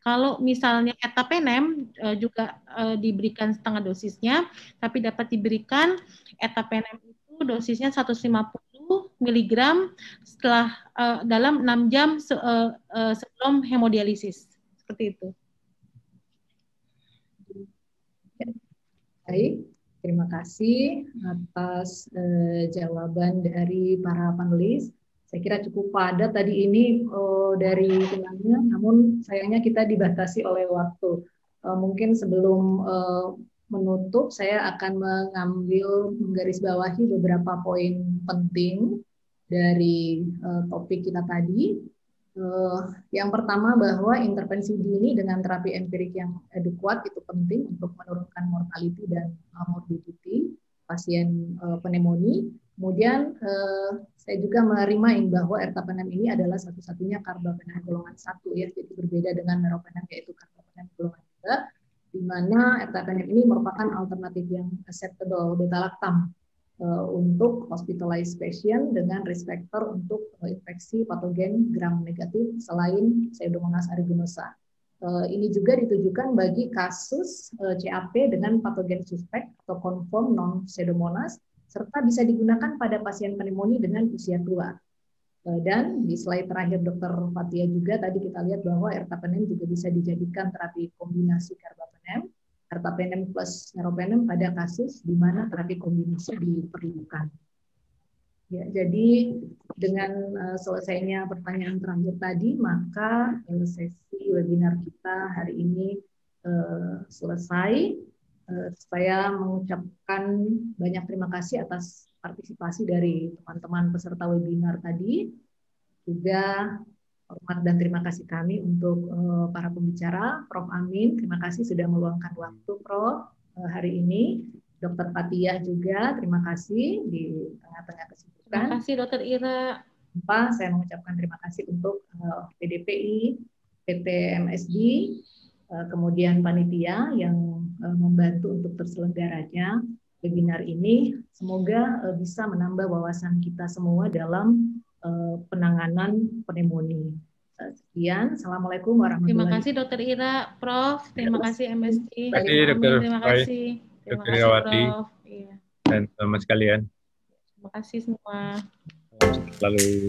kalau misalnya etapenem juga diberikan setengah dosisnya, tapi dapat diberikan etapenem itu dosisnya 150 mg setelah dalam 6 jam sebelum hemodialisis. Seperti itu. Baik, terima kasih atas jawaban dari para panelis. Saya kira cukup padat tadi ini dari penanya, namun sayangnya kita dibatasi oleh waktu. Mungkin sebelum menutup, saya akan menggarisbawahi beberapa poin penting dari topik kita tadi. Yang pertama bahwa intervensi dini dengan terapi empirik yang adekuat itu penting untuk menurunkan mortality dan morbidity pasien pneumonia. Kemudian saya juga merimain bahwa ertapenem ini adalah satu-satunya karbapenem golongan 1 ya, jadi berbeda dengan meropenem yaitu karbapenem golongan 2, di mana ertapenem ini merupakan alternatif yang acceptable beta-lactam untuk hospitalized patient dengan risk factor untuk infeksi patogen gram negatif selain Pseudomonas aeruginosa. Ini juga ditujukan bagi kasus CAP dengan patogen suspek atau confirm non-Pseudomonas, serta bisa digunakan pada pasien pneumonia dengan usia tua. Dan di slide terakhir Dr. Fathia juga tadi kita lihat bahwa ertapenem juga bisa dijadikan terapi kombinasi karbapenem, ertapenem plus meropenem pada kasus di mana terapi kombinasi diperlukan. Ya, jadi dengan selesainya pertanyaan terakhir tadi, maka sesi webinar kita hari ini selesai. Saya mengucapkan banyak terima kasih atas partisipasi dari teman-teman peserta webinar tadi. Juga hormat dan terima kasih kami untuk para pembicara, Prof. Amin. Terima kasih sudah meluangkan waktu, Prof. Hari ini. Dr. Fathia juga, terima kasih di tengah-tengah kesibukan. Terima kasih, Dr. Ira. Saya mengucapkan terima kasih untuk PDPI, PT MSD, kemudian panitia yang membantu untuk terselenggaranya webinar ini. Semoga bisa menambah wawasan kita semua dalam penanganan pneumonia. Sekian, Assalamualaikum warahmatullahi wabarakatuh. Terima kasih Dr. Ira, Prof. Terima kasih MSD. Terima kasih Dr. Terima kasih. Terima Dr. kasih Irawati Prof. Iya. dan teman sekalian. Terima kasih semua. Selalu